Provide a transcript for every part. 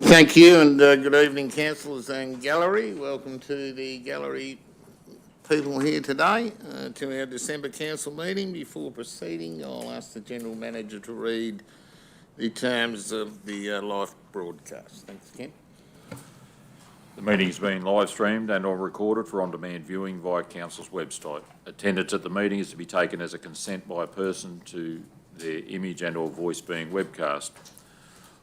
Thank you, and good evening, councillors and gallery. Welcome to the gallery people here today to our December council meeting. Before proceeding, I'll ask the General Manager to read the terms of the live broadcast. Thanks, Ken. The meeting is being live streamed and or recorded for on-demand viewing via Council's website. Attendance at the meeting is to be taken as a consent by a person to their image and or voice being webcast.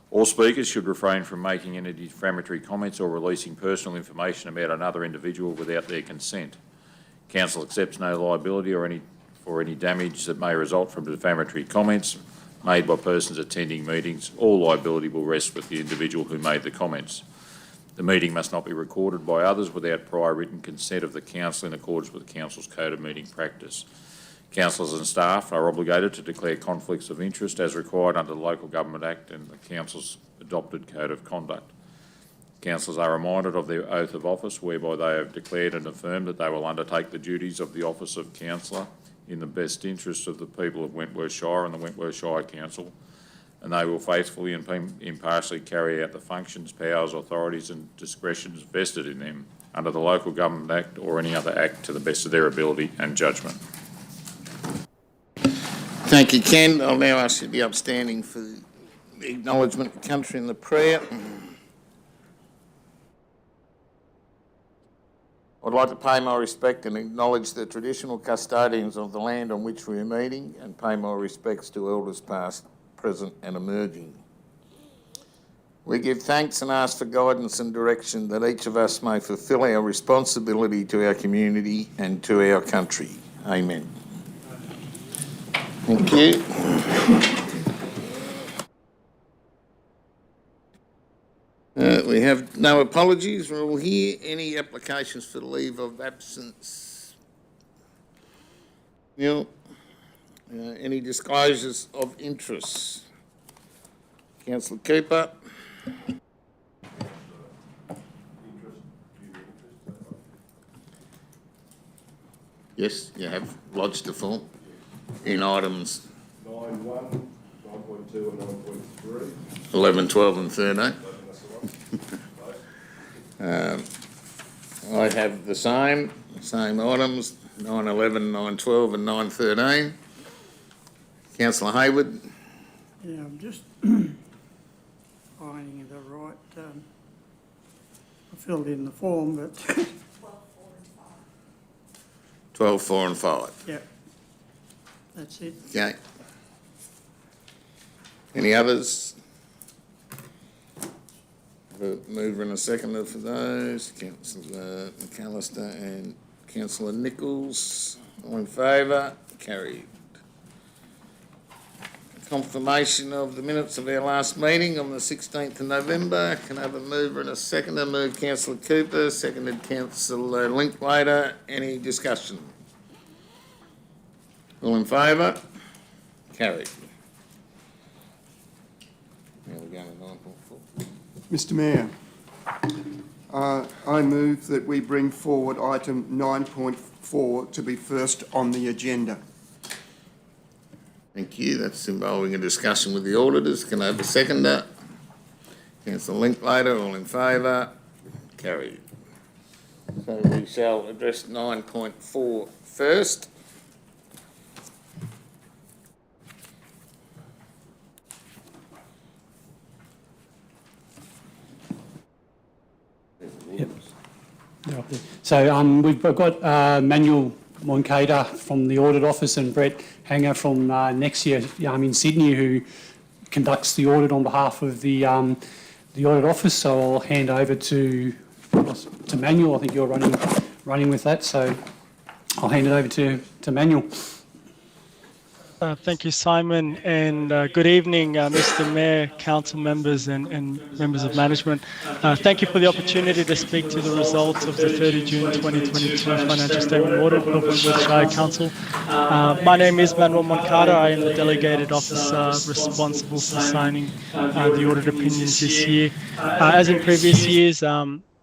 All speakers should refrain from making any defamatory comments or releasing personal information about another individual without their consent. Council accepts no liability for any damage that may result from defamatory comments made by persons attending meetings. All liability will rest with the individual who made the comments. The meeting must not be recorded by others without prior written consent of the Council in accordance with the Council's Code of Meeting Practice. Councillors and staff are obligated to declare conflicts of interest as required under the Local Government Act and the Council's adopted Code of Conduct. Councillors are reminded of their oath of office whereby they have declared and affirmed that they will undertake the duties of the office of councillor in the best interest of the people of Wentworth Shire and the Wentworth Shire Council, and they will faithfully and impartially carry out the functions, powers, authorities and discretions vested in them under the Local Government Act or any other act to the best of their ability and judgment. Thank you, Ken. I'll now ask you to be upstanding for the acknowledgement of country and the prayer. I'd like to pay my respect and acknowledge the traditional custodians of the land on which we are meeting and pay my respects to elders past, present and emerging. We give thanks and ask for guidance and direction that each of us may fulfil our responsibility to our community and to our country. Amen. Thank you. We have no apologies. We're all here. Any applications for leave of absence? Neil? Any disclosures of interest? Councillor Cooper? Yes, you have lodged a form in items 9.1, 9.2 and 9.3. 11, 12 and 13. I have the same items, 9, 11, 9, 12 and 9, 13. Councillor Hayward. Yeah, I'm just finding the right, I filled in the form, but 12, 4 and 5. yeah, that's it. Okay. Any others? A mover and a seconder for those. Councillor McAllister and Councillor Nichols. All in favour? Carried. Confirmation of the minutes of our last meeting on the 16th of November. Can I have a mover and a seconder? Move Councillor Cooper, seconded Councillor Linklater. Any discussion? All in favour? Carried. Now we're going to 9.4. Mr Mayor, I move that we bring forward item 9.4 to be first on the agenda. Thank you. That's involving a discussion with the auditors. Can I have a seconder? Councillor Linklater, all in favour? Carried. So we shall address 9.4 first. Yep. They're up there. So we've got Manuel Moncada from the Audit Office and Brett Hanger from Nexia in Sydney, who conducts the audit on behalf of the Audit Office. So I'll hand over to Manuel. I think you're running with that, so I'll hand it over to Manuel. Thank you, Simon, and good evening, Mr Mayor, council members and members of management. Thank you for the opportunity to speak to the results of the 30 June 2022 financial statement audit of Wentworth Shire Council. My name is Manuel Moncada. I am the delegated officer responsible for signing the audit opinions this year. As in previous years,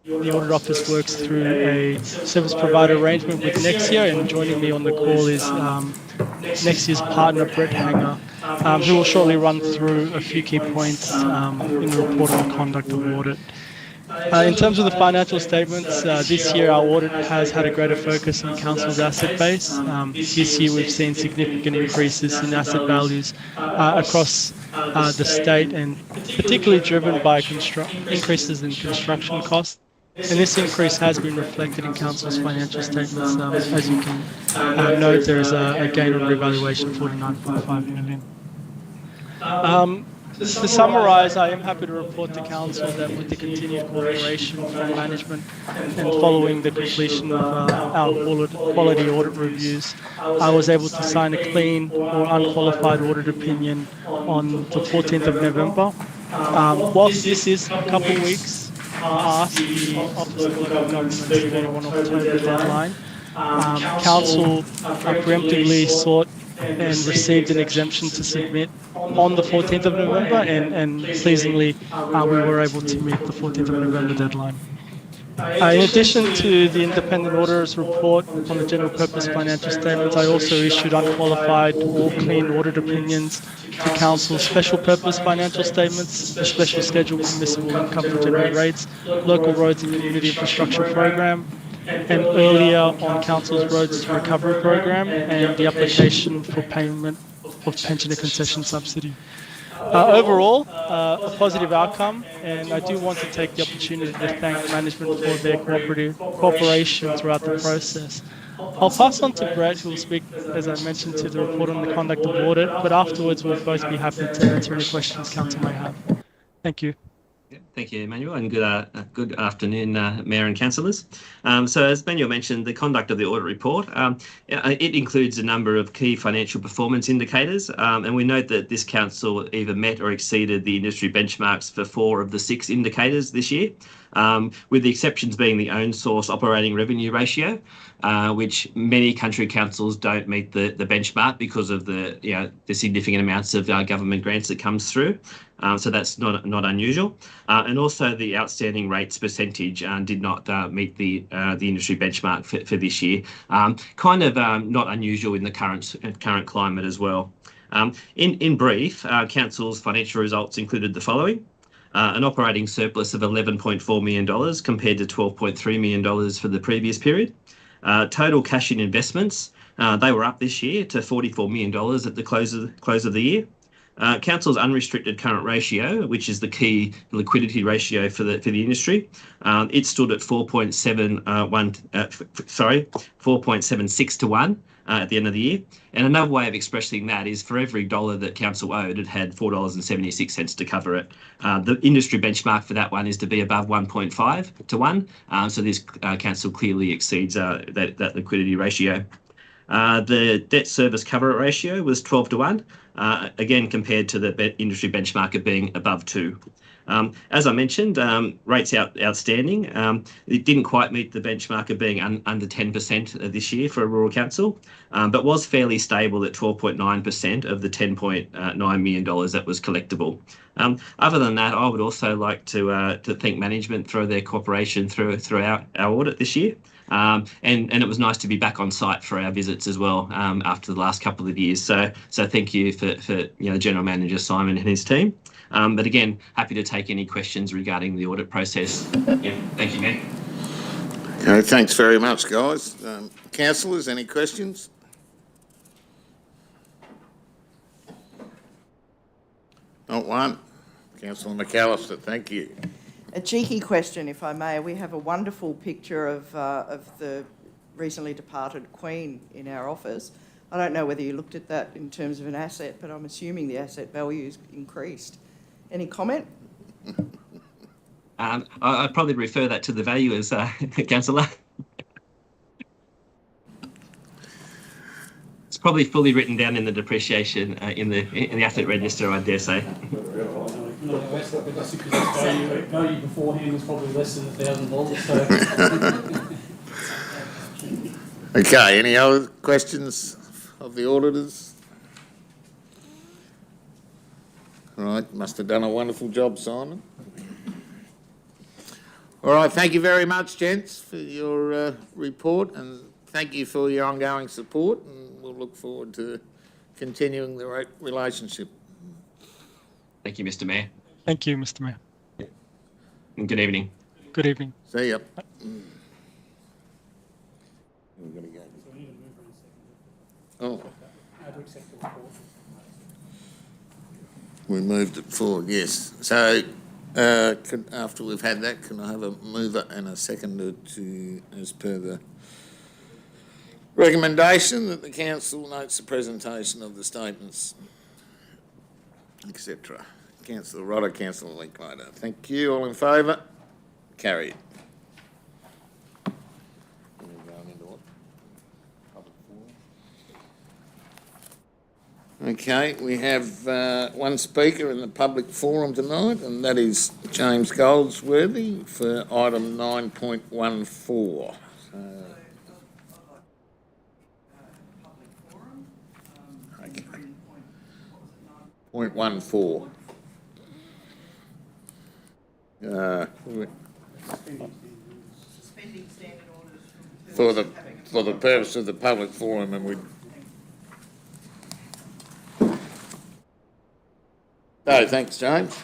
the Audit Office works through a service provider arrangement with Nexia, and joining me on the call is Nexia's partner, Brett Hanger, who will shortly run through a few key points in the report on the conduct of audit. In terms of the financial statements, this year our audit has had a greater focus on Council's asset base. This year we've seen significant increases in asset values across the state, and particularly driven by increases in construction costs. And this increase has been reflected in Council's financial statements. As you can note, there is a gain on revaluation of 49.5 million. To summarise, I am happy to report to Council that with the continued cooperation from management and following the completion of our quality audit reviews, I was able to sign a clean or unqualified audit opinion on the 14th of November. Whilst this is a couple of weeks past the Office of Local Government's 31 October deadline, Council preemptively sought and received an exemption to submit on the 14th of November, and pleasingly we were able to meet the 14th of November deadline. In addition to the independent auditor's report on the general purpose financial statements, I also issued unqualified or clean audit opinions to Council's special purpose financial statements, the special schedule permissible income for general rates, local roads and community infrastructure program, and earlier on Council's roads to recovery program and the application for payment of pensioner concession subsidy. Overall, a positive outcome, and I do want to take the opportunity to thank management for their cooperation throughout the process. I'll pass on to Brett, who will speak, as I mentioned, to the report on the conduct of audit, but afterwards we'll both be happy to answer any questions Council may have. Thank you. Thank you, Emmanuel, and good afternoon, Mayor and Councillors. So as Emmanuel mentioned, the conduct of the audit report, it includes a number of key financial performance indicators, and we note that this council either met or exceeded the industry benchmarks for 4 of the 6 indicators this year, with the exceptions being the own source operating revenue ratio, which many country councils don't meet the benchmark because of the significant amounts of government grants that comes through. So that's not unusual. And also the outstanding rates percentage did not meet the industry benchmark for this year. Kind of not unusual in the current climate as well. In brief, Council's financial results included the following. An operating surplus of $11.4 million compared to $12.3 million for the previous period. Total cash in investments, they were up this year to $44 million at the close of the year. Council's unrestricted current ratio, which is the key liquidity ratio for the industry, it stood at 4.76 to 1 at the end of the year. And another way of expressing that is for every dollar that Council owed, it had $4.76 to cover it. The industry benchmark for that one is to be above 1.5 to 1. So this Council clearly exceeds that liquidity ratio. The debt service cover ratio was 12 to 1, again compared to the industry benchmark of being above 2. As I mentioned, rates outstanding. It didn't quite meet the benchmark of being under 10% this year for a rural council, but was fairly stable at 12.9% of the $10.9 million that was collectible. Other than that, I would also like to thank management for their cooperation throughout our audit this year. And it was nice to be back on site for our visits as well after the last couple of years. So thank you for General Manager Simon and his team. But again, happy to take any questions regarding the audit process. Yeah, thank you, Mayor. Okay, thanks very much, guys. Councillors, any questions? Not one. Councillor McAllister, thank you. A cheeky question, if I may. We have a wonderful picture of the recently departed Queen in our office. I don't know whether you looked at that in terms of an asset, but I'm assuming the asset value's increased. Any comment? I'd probably refer that to the valuers, Councillor. It's probably fully written down in the depreciation in the asset register, I dare say. Value beforehand was probably less than $1,000. Okay, any other questions of the auditors? All right, must have done a wonderful job, Simon. All All right, thank you very much, gents, for your report, and thank you for your ongoing support, and we'll look forward to continuing the relationship. Thank you, Mr. Mayor. Thank you, Mr. Mayor. And good evening. Good evening. See ya. We're gonna go. Oh. We moved it forward, yes. So, after we've had that, can I have a mover and a seconder to, as per the recommendation that the council notes the presentation of the statements, etc. Councillor Rodder, Councillor Linklater. Thank you. All in favour? Carried. Okay, we have one speaker in the public forum tonight, and that is James Goldsworthy for item 9.14. Okay. 0.14. Suspending standard orders For the purpose of the public forum, and we. No, thanks, James.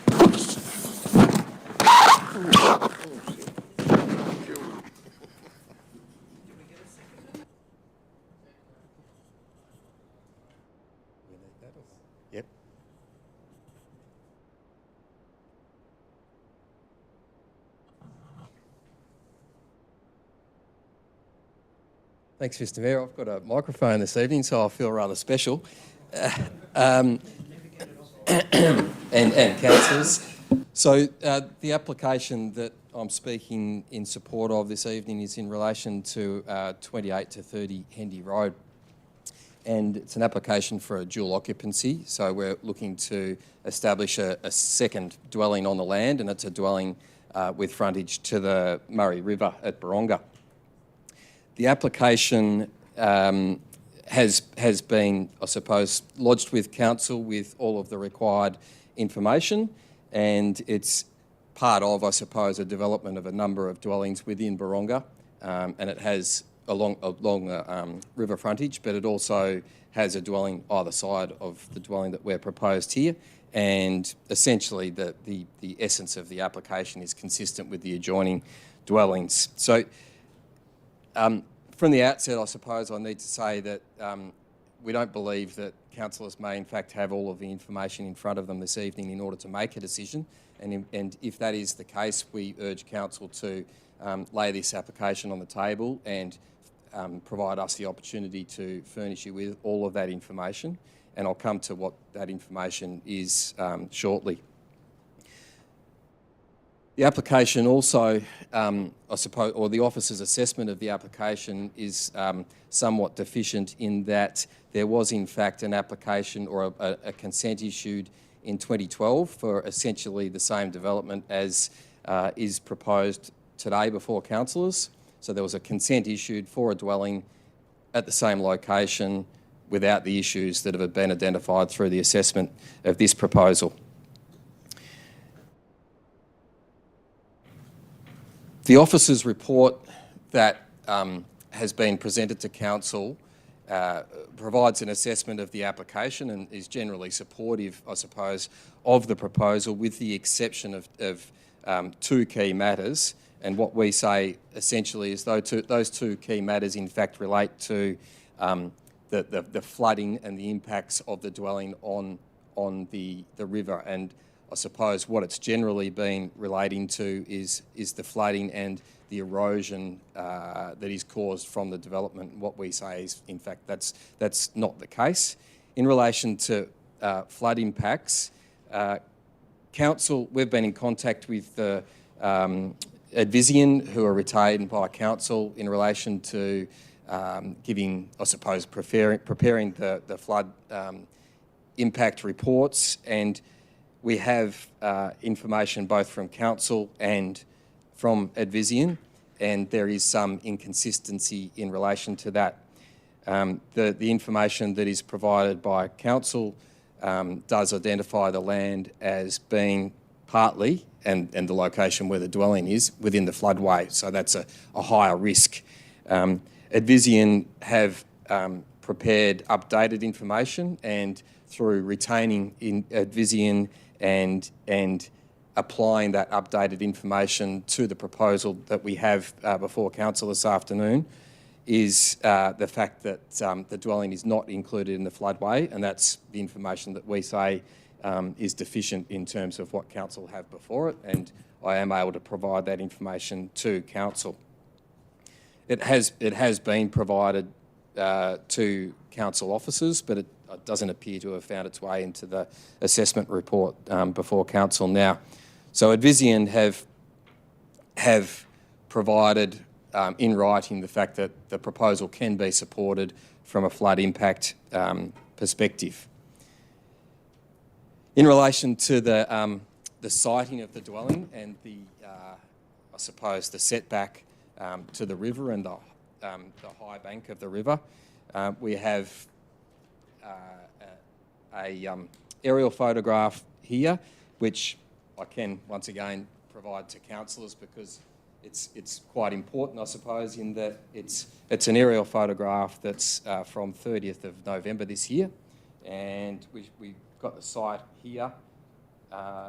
Yep. Thanks, Mr. Mayor. I've got a microphone this evening, so I feel rather special. And councillors. So the application that I'm speaking in support of this evening is in relation to 28 to 30 Hendy Road. And it's an application for a dual occupancy. So we're looking to establish a second dwelling on the land, and it's a dwelling with frontage to the Murray River at Boronga. The application has been, I suppose, lodged with council with all of the required information, and it's part of, I suppose, a development of a number of dwellings within Boronga, and it has along river frontage, but it also has a dwelling either side of the dwelling that we're proposed here, and essentially the essence of the application is consistent with the adjoining dwellings. So from the outset, I suppose I need to say that we don't believe that councillors may in fact have all of the information in front of them this evening in order to make a decision, and if that is the case, we urge council to lay this application on the table and provide us the opportunity to furnish you with all of that information, and I'll come to what that information is shortly. The application also, I suppose, or the officer's assessment of the application is somewhat deficient in that there was in fact an application or a consent issued in 2012 for essentially the same development as is proposed today before councillors. So there was a consent issued for a dwelling at the same location without the issues that have been identified through the assessment of this proposal. The officer's report that has been presented to council provides an assessment of the application and is generally supportive, I suppose, of the proposal, with the exception of two key matters. And what we say essentially is those two key matters in fact relate to the flooding and the impacts of the dwelling on the river. And I suppose what it's generally been relating to is the flooding and the erosion that is caused from the development. What we say is, in fact, that's not the case. In relation to flood impacts, council, we've been in contact with the Advisian, who are retained by council in relation to giving, I suppose, preparing the flood impact reports, and we have information both from council and from Advisian, and there is some inconsistency in relation to that. The information that is provided by council does identify the land as being partly, and the location where the dwelling is, within the floodway, so that's a higher risk. Advisian have prepared updated information, and through retaining in Advisian and applying that updated information to the proposal that we have before council this afternoon, is the fact that the dwelling is not included in the floodway, and that's the information that we say is deficient in terms of what council have before it, and I am able to provide that information to council. It has been provided to council officers, but it doesn't appear to have found its way into the assessment report before council now. So Advisian have provided in writing the fact that the proposal can be supported from a flood impact perspective. In relation to the siting of the dwelling and I suppose the setback to the river and the high bank of the river, we have a aerial photograph here, which I can once again provide to councillors because it's quite important, I suppose, in that it's an aerial photograph that's from 30th of November this year, and we've got the site here.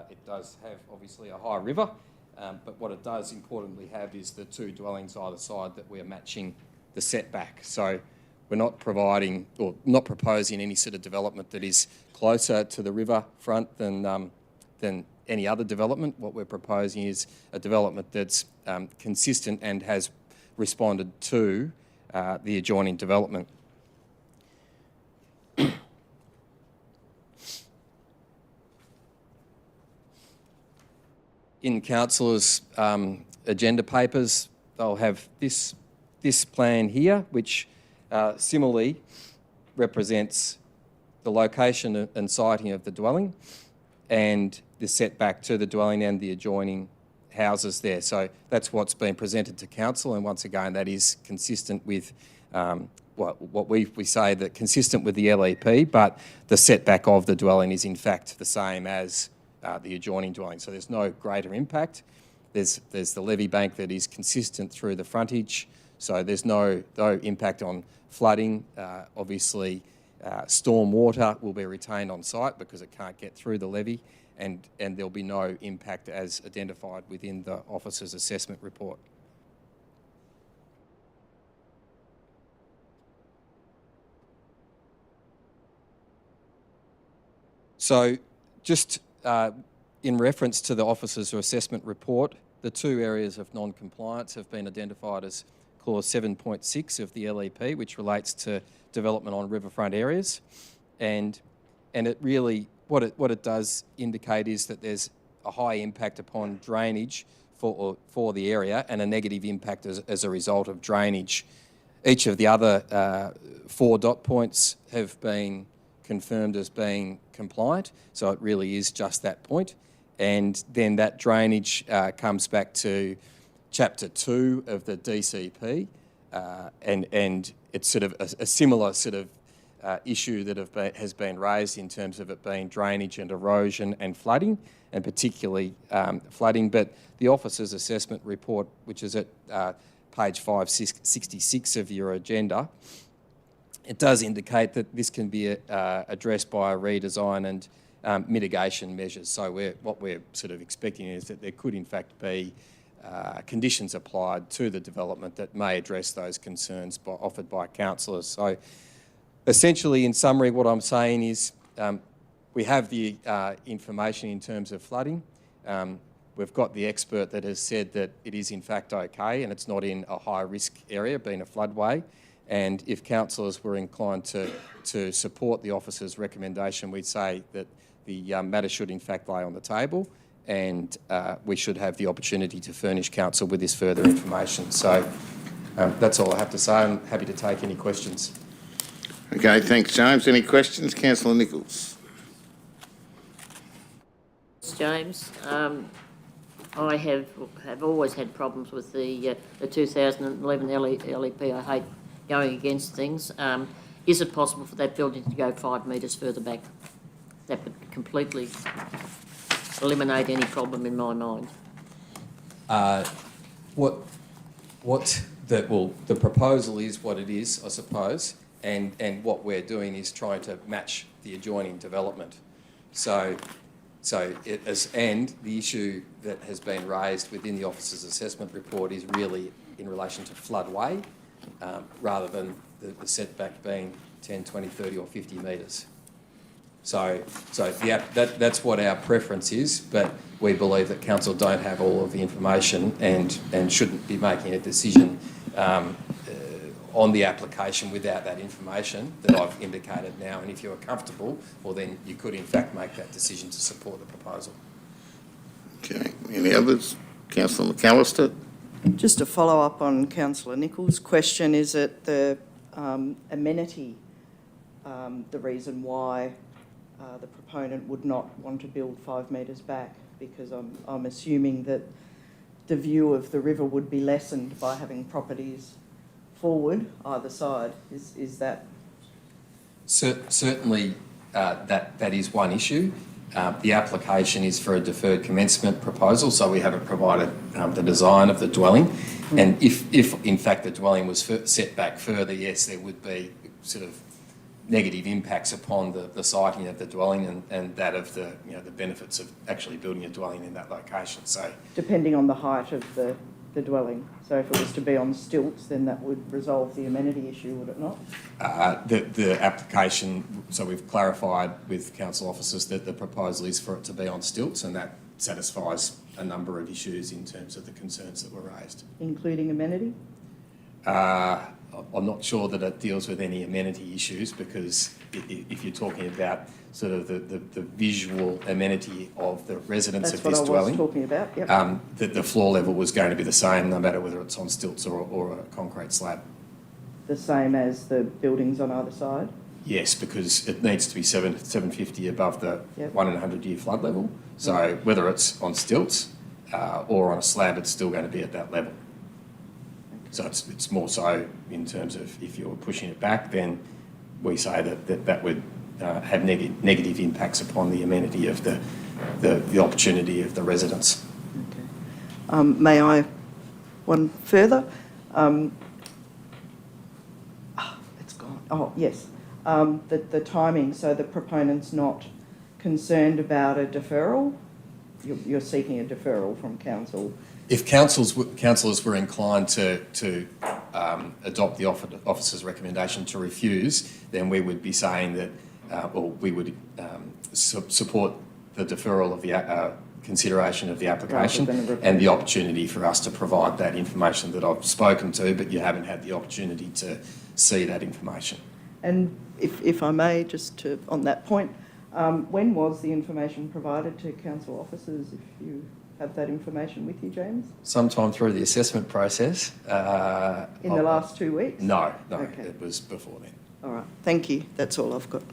It does have obviously a high river, but what it does importantly have is the two dwellings either side that we're matching the setback. So we're not providing or not proposing any sort of development that is closer to the river front than any other development. What we're proposing is a development that's consistent and has responded to the adjoining development. In councillors' agenda papers, they'll have this plan here, which similarly represents the location and siting of the dwelling and the setback to the dwelling and the adjoining houses there. So that's what's been presented to council, and once again that is consistent with what we say that consistent with the LEP, but the setback of the dwelling is in fact the same as the adjoining dwelling. So there's no greater impact. There's the levee bank that is consistent through the frontage, so there's no impact on flooding. Obviously, storm water will be retained on site because it can't get through the levee, and there'll be no impact as identified within the officer's assessment report. So just in reference to the officer's assessment report, the two areas of non-compliance have been identified as clause 7.6 of the LEP, which relates to development on riverfront areas, and it really what it does indicate is that there's a high impact upon drainage for the area and a negative impact as a result of drainage. Each of the other 4 dot points have been confirmed as being compliant, so it really is just that point. And then that drainage comes back to Chapter 2 of the DCP, and it's sort of a similar sort of issue that has been raised in terms of it being drainage and erosion and flooding, and particularly flooding. But the officer's assessment report, which is at page 566 of your agenda, it does indicate that this can be addressed by a redesign and mitigation measures. So what we're sort of expecting is that there could in fact be conditions applied to the development that may address those concerns offered by councillors. So essentially, in summary, what I'm saying is we have the information in terms of flooding. We've got the expert that has said that it is in fact okay and it's not in a high risk area, being a floodway. And if councillors were inclined to support the officer's recommendation, we'd say that the matter should in fact lie on the table, and we should have the opportunity to furnish council with this further information. So that's all I have to say. I'm happy to take any questions. Okay, thanks, James. Any questions? Councillor Nichols. James, I have always had problems with the 2011 LEP. I hate going against things. Is it possible for that building to go 5 metres further back? That would completely eliminate any problem in my mind. The proposal is what it is, I suppose, and what we're doing is trying to match the adjoining development. And the issue that has been raised within the officer's assessment report is really in relation to floodway, rather than the setback being 10, 20, 30 or 50 metres. That's what our preference is, but we believe that council don't have all of the information and shouldn't be making a decision on the application without that information that I've indicated now. And if you're comfortable, well then you could in fact make that decision to support the proposal. Okay, any others? Councillor McAllister? Just to follow up on Councillor Nichols' question, is it the amenity, the reason why the proponent would not want to build 5 metres back? Because I'm assuming that the view of the river would be lessened by having properties forward either side. Is that? Certainly that is one issue. The application is for a deferred commencement proposal, so we haven't provided the design of the dwelling. And if in fact the dwelling was set back further, yes, there would be sort of negative impacts upon the siting of the dwelling and that of the benefits of actually building a dwelling in that location. So Depending on the height of the dwelling. So if it was to be on stilts, then that would resolve the amenity issue, would it not? the application, so we've clarified with council officers that the proposal is for it to be on stilts, and that satisfies a number of issues in terms of the concerns that were raised. Including amenity? I'm not sure that it deals with any amenity issues, because if you're talking about sort of the visual amenity of the residents of this dwelling, that's what I was talking about, yep. the floor level was going to be the same no matter whether it's on stilts or a concrete slab. The same as the buildings on either side? Yes, because it needs to be 750 above the Yep. 1 in 100 year flood level. So whether it's on stilts or on a slab, it's still going to be at that level. So it's more so in terms of if you're pushing it back, then we say that would have negative impacts upon the amenity of the opportunity of the residents. Okay. May I, one further? It's gone. Oh, yes. The timing, so the proponent's not concerned about a deferral? You're seeking a deferral from council? If councillors were inclined to adopt the officer's recommendation to refuse, then we would be saying that, we would support the deferral of the consideration of the application and the opportunity for us to provide that information that I've spoken to, but you haven't had the opportunity to see that information. And if I may, just to, on that point, when was the information provided to council officers, if you have that information with you, James? Sometime through the assessment process. In the last 2 weeks? No, Okay. It was before then. All right, thank you. That's all I've got.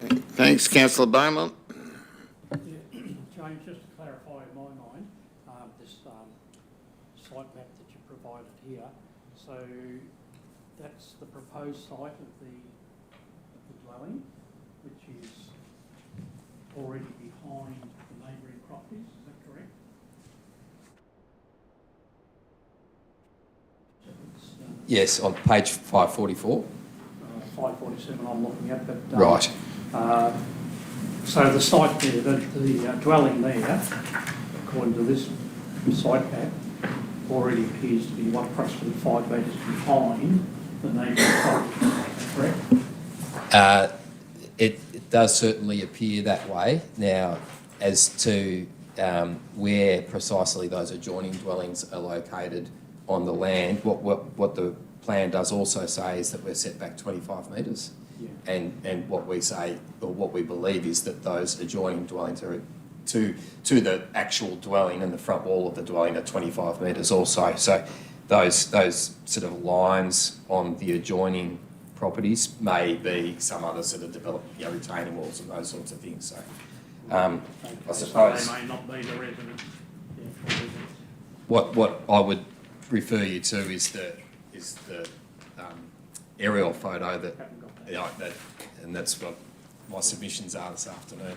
Thanks. Thanks, Councillor Beaumont. James, just to clarify in my mind, this site map that you provided here, so that's the proposed site of the dwelling, which is already behind the neighbouring properties, is that correct? So it's, Yes, on page 544. 547 I'm looking at, but... Right. So the site there, the dwelling there, according to this site map, already appears to be approximately 5 metres behind the neighbouring property, correct? It does certainly appear that way. Now, as to where precisely those adjoining dwellings are located on the land, what the plan does also say is that we're set back 25 metres. Yeah. And what we say, or what we believe, is that those adjoining dwellings are to the actual dwelling and the front wall of the dwelling are 25 metres also. So those sort of lines on the adjoining properties may be some other sort of developed, retaining walls and those sorts of things. So I suppose So they may not be the residents. what I would refer you to is the aerial photo that and that's what my submissions are this afternoon.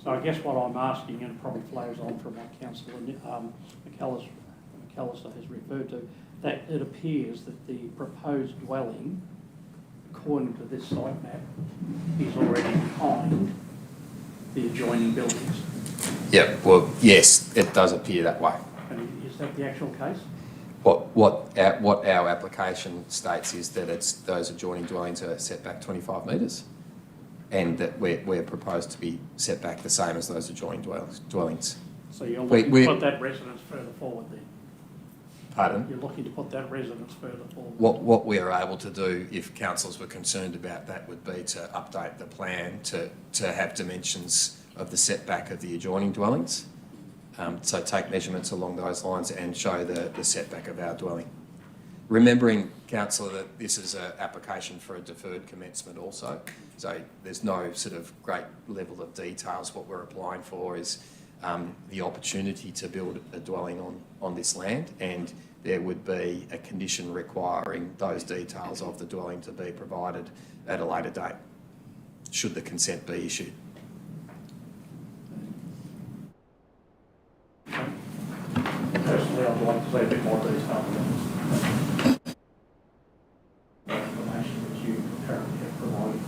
So I guess what I'm asking, and it probably flows on from what Councillor McAllister has referred to, that it appears that the proposed dwelling, according to this site map, is already behind the adjoining buildings. Yeah, well, yes, it does appear that way. And is that the actual case? What our application states is that those adjoining dwellings are set back 25 metres, and that we're proposed to be set back the same as those adjoining dwellings. So you're looking to put that residence further forward then? Pardon? You're looking to put that residence further forward? What we are able to do, if councillors were concerned about that, would be to update the plan to have dimensions of the setback of the adjoining dwellings. So take measurements along those lines and show the setback of our dwelling. Remembering, councillor, that this is an application for a deferred commencement also, so there's no sort of great level of details. What we're applying for is the opportunity to build a dwelling on this land, and there would be a condition requiring those details of the dwelling to be provided at a later date, should the consent be issued. Personally, I'd like to see a bit more detail than the information that you currently have provided.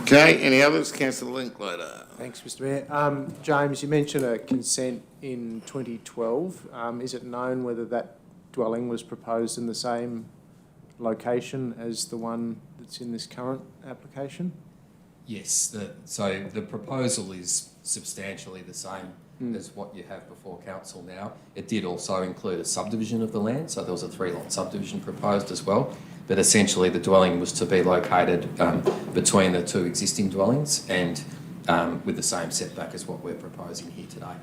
Okay, any others? Councillor Linklater. Thanks, Mr Mayor. James, you mentioned a consent in 2012. Is it known whether that dwelling was proposed in the same location as the one that's in this current application? Yes, so the proposal is substantially the same as what you have before council now. It did also include a subdivision of the land, so there was a 3-lot subdivision proposed as well. But essentially the dwelling was to be located between the two existing dwellings and with the same setback as what we're proposing here today.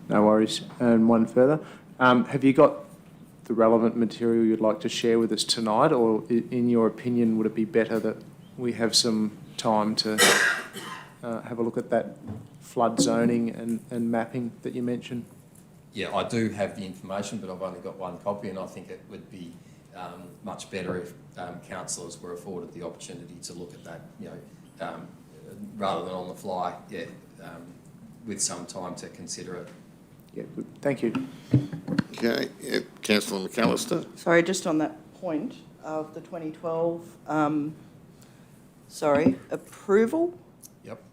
No worries. And one further. Have you got the relevant material you'd like to share with us tonight, or in your opinion, would it be better that we have some time to have a look at that flood zoning and mapping that you mentioned? Yeah, I do have the information, but I've only got one copy, and I think it would be much better if councillors were afforded the opportunity to look at that, rather than on the fly, with some time to consider it. Yeah, good. Thank you. Okay, Councillor McAllister. Sorry, just on that point of the 2012, approval? Yep.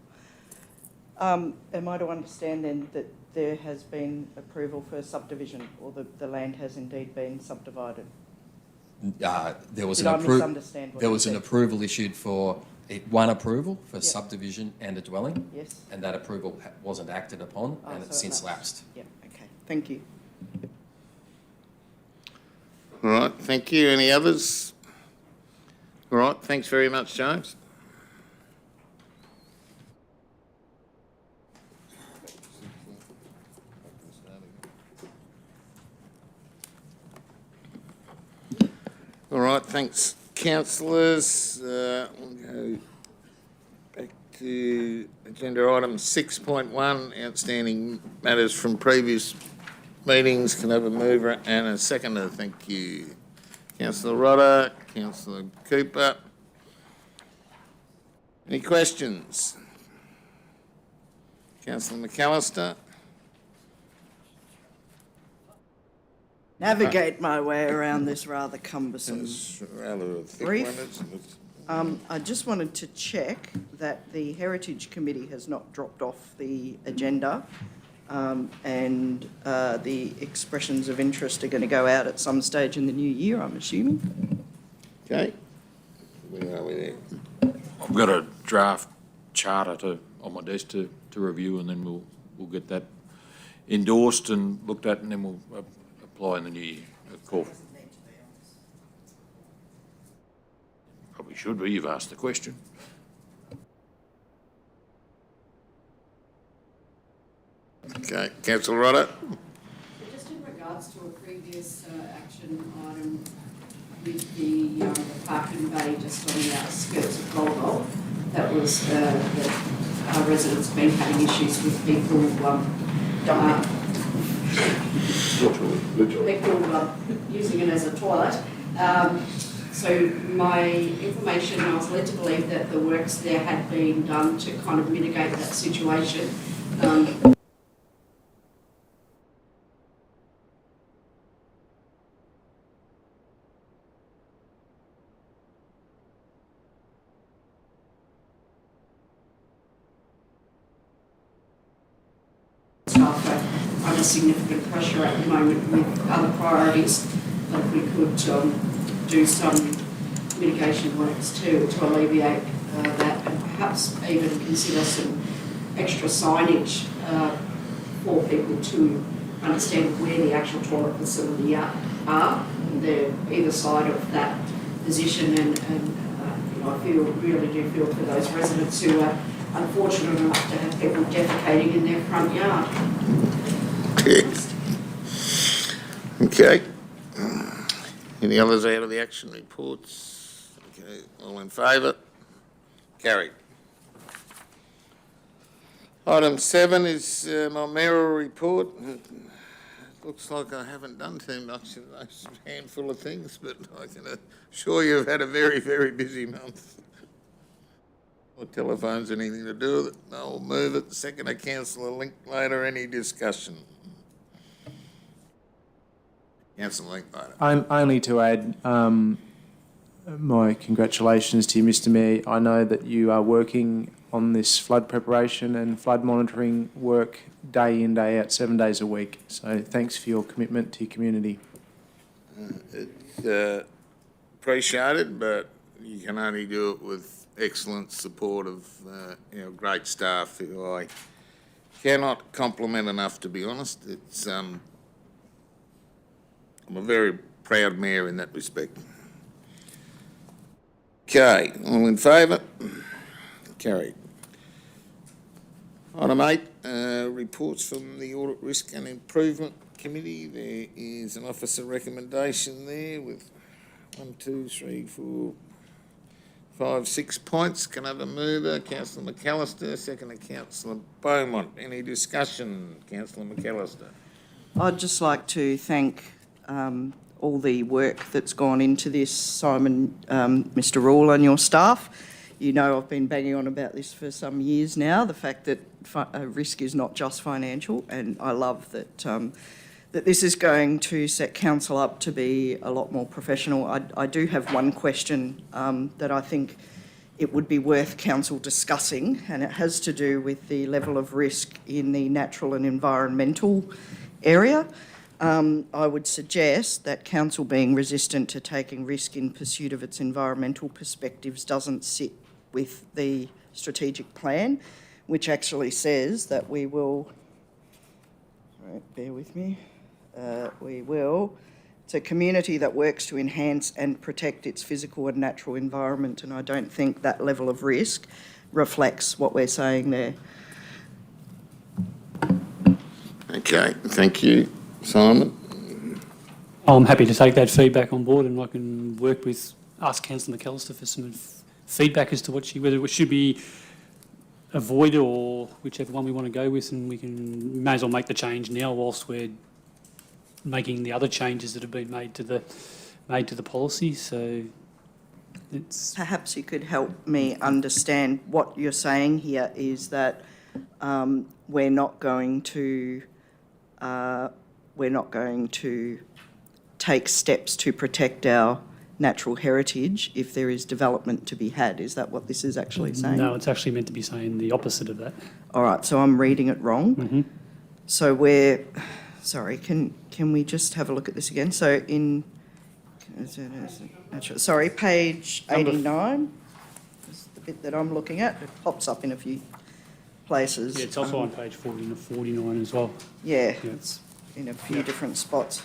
Am I to understand then that there has been approval for subdivision, or the land has indeed been subdivided? There was Did an I misunderstand what there you was an said? approval issued for one approval for Yep. subdivision and a dwelling. Yes. And that approval wasn't acted upon, Oh, and so it's it since lapsed. lapsed. Yeah, okay, thank you. All right, thank you. Any others? All right, thanks very much, James. All right, thanks, councillors. We'll go back to agenda item 6.1, outstanding matters from previous meetings. Can I have a mover and a seconder? Thank you. Councillor Rodder, Councillor Cooper. Any questions? Councillor McAllister. Navigate my way around this rather cumbersome It's rather a thick brief. one, isn't it? I just wanted to check that the Heritage Committee has not dropped off the agenda, and the expressions of interest are going to go out at some stage in the new year, I'm assuming. Okay. Where are we there? I've got a draft charter on my desk to review, and then we'll get that endorsed and looked at, and then we'll apply in the new year. Cool. Probably should be. You've asked the question. Okay, Councillor Rodder. Just in regards to a previous action item with the parking bay just on the outskirts of Gold, that was that our residents been having issues with people people using it as a toilet. So my information, I was led to believe that the works there had been done to kind of mitigate that situation. Staff are under significant pressure at the moment with other priorities, but if we could do some mitigation works to alleviate that, and perhaps even consider some extra signage for people to understand where the actual toilet facility are. They're either side of that position, and you know, I really do feel for those residents who are unfortunate enough to have people defecating in their front yard. Okay. Any others out of the action reports? Okay, all in favour? Carried. Item 7 is my mayoral report. It looks like I haven't done too much in those handful of things, but I can assure you I've had a very, very busy month. Or telephones anything to do with it? I'll move it. Second, I cancel a link later. Any discussion? Cancel link later. I'm only to add my congratulations to you, Mr. Mayor. I know that you are working on this flood preparation and flood monitoring work day in, day out, 7 days a week. So thanks for your commitment to your community. It's appreciated, but you can only do it with excellent support of great staff who I cannot compliment enough, to be honest. It's I'm a very proud mayor in that respect. Okay, all in favour? Carried. Item 8, reports from the Audit Risk and Improvement Committee. There is an officer recommendation there with 1, 2, 3, 4, 5, 6 points. Can I have a mover? Councillor McAllister, second to Councillor Beaumont. Any discussion? Councillor McAllister. I'd just like to thank all the work that's gone into this, Simon, Mr. Rule and your staff. You know I've been banging on about this for some years now, the fact that risk is not just financial, and I love that that this is going to set council up to be a lot more professional. I do have one question that I think it would be worth council discussing, and it has to do with the level of risk in the natural and environmental area. I would suggest that council, being resistant to taking risk in pursuit of its environmental perspectives, doesn't sit with the strategic plan, which actually says that we will, right, bear with me, it's a community that works to enhance and protect its physical and natural environment, and I don't think that level of risk reflects what we're saying there. Okay, thank you, Simon. I'm happy to take that feedback on board, and I can ask Councillor McAllister for some feedback as to whether it should be avoided or whichever one we want to go with, and we may as well make the change now whilst we're making the other changes that have been made to the policy. So it's perhaps you could help me understand what you're saying here is that we're not going to take steps to protect our natural heritage if there is development to be had. Is that what this is actually saying? No, it's actually meant to be saying the opposite of that. All right, so I'm reading it wrong. Mm-hmm. So sorry, can we just have a look at this again? So in, sorry, page 89, is the bit that I'm looking at. It pops up in a few places. Yeah, it's also on page 40 and 49 as well. Yeah, it's in a few different spots.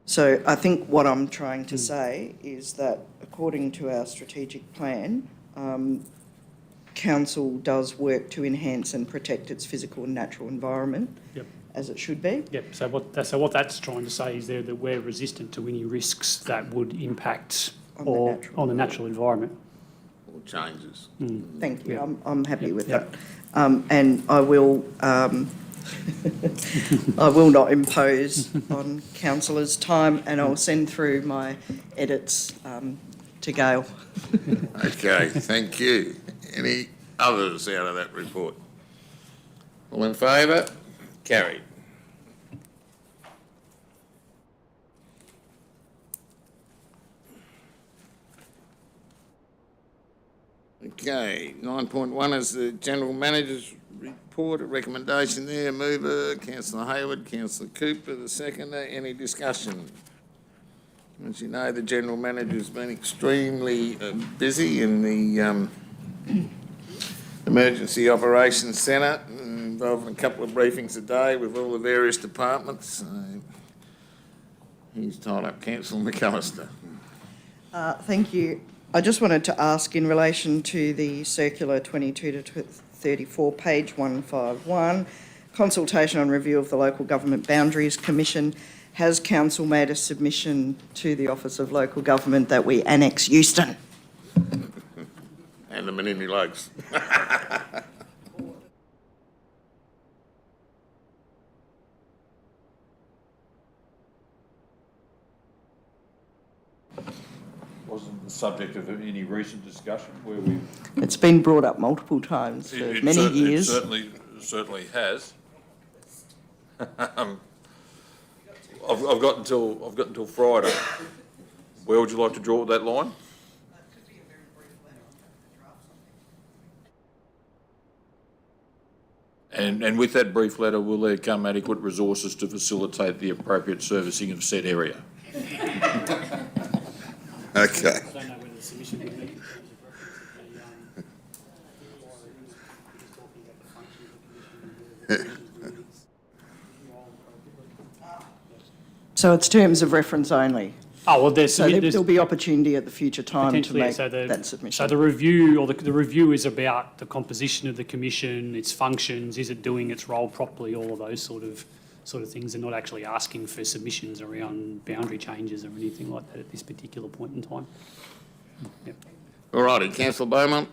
So I think what I'm trying to say is that according to our strategic plan, council does work to enhance and protect its physical and natural environment, yep, as it should be. Yep. So what that's trying to say is there that we're resistant to any risks that would impact on the natural environment. Or changes. Thank you. Yeah. I'm happy with Yep. that. And I will I will not impose on councillors' time, and I'll send through my edits to Gail. Okay, thank you. Any others out of that report? All in favour? Carried. Okay, 9.1 is the General Manager's report, a recommendation there. Mover, Councillor Hayward, Councillor Cooper, the seconder. Any discussion? As you know, the General Manager's been extremely busy in the Emergency Operations Centre, involving a couple of briefings a day with all the various departments. He's tied up. Councillor McAllister. Thank you. I just wanted to ask in relation to the circular 22 to 34, page 151, consultation on review of the Local Government Boundaries Commission. Has council made a submission to the Office of Local Government that we annex Euston? And the Menindee Lakes. Wasn't the subject of any recent discussion where we... It's been brought up multiple times for many years. It certainly has. I've got until Friday. Where would you like to draw that line? And with that brief letter, will there come adequate resources to facilitate the appropriate servicing of said area? Okay. I don't know whether the submission would meet in terms of reference So it's terms of reference only. Oh, well, there's... So there'll be opportunity at the future time to make so that submission. So the review, or the review is about the composition of the commission, its functions, is it doing its role properly, all of those sort of things. They're not actually asking for submissions around boundary changes or anything like that at this particular point in time. Yep. All righty, Councillor Beaumont.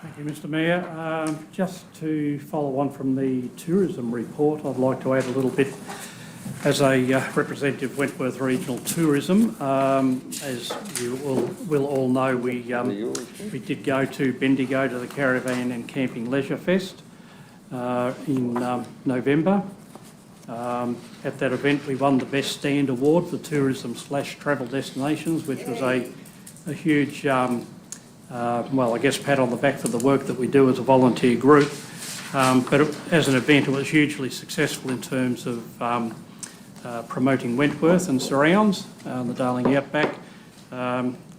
Thank you, Mr Mayor. Just to follow on from the tourism report, I'd like to add a little bit as a representative of Wentworth Regional Tourism. As you will all know, we did go to Bendigo to the Caravan and Camping Leisure Fest in November. At that event, we won the Best Stand Award for Tourism/Travel Destinations, which was a huge, well, I guess, pat on the back for the work that we do as a volunteer group. But as an event, it was hugely successful in terms of promoting Wentworth and surrounds, the Darling Outback.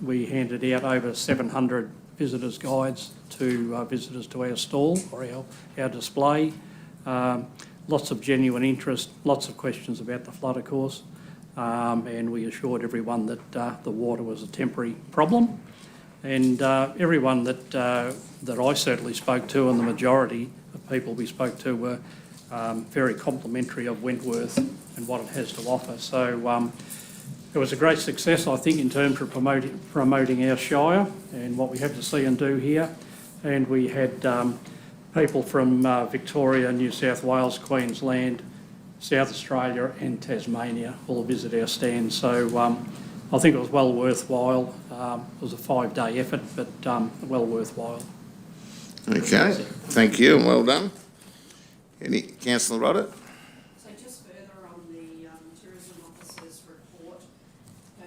We handed out over 700 visitors' guides to visitors to our stall or our display. Lots of genuine interest, lots of questions about the flood, of course, and we assured everyone that the water was a temporary problem. And everyone that I certainly spoke to, and the majority of people we spoke to, were very complimentary of Wentworth and what it has to offer. So it was a great success, I think, in terms of promoting our shire and what we have to see and do here. And we had people from Victoria, New South Wales, Queensland, South Australia and Tasmania all visit our stand. So I think it was well worthwhile. It was a 5-day effort, but well worthwhile. Okay, thank you and well done. Councillor Rodder? So just further on the tourism officer's report, so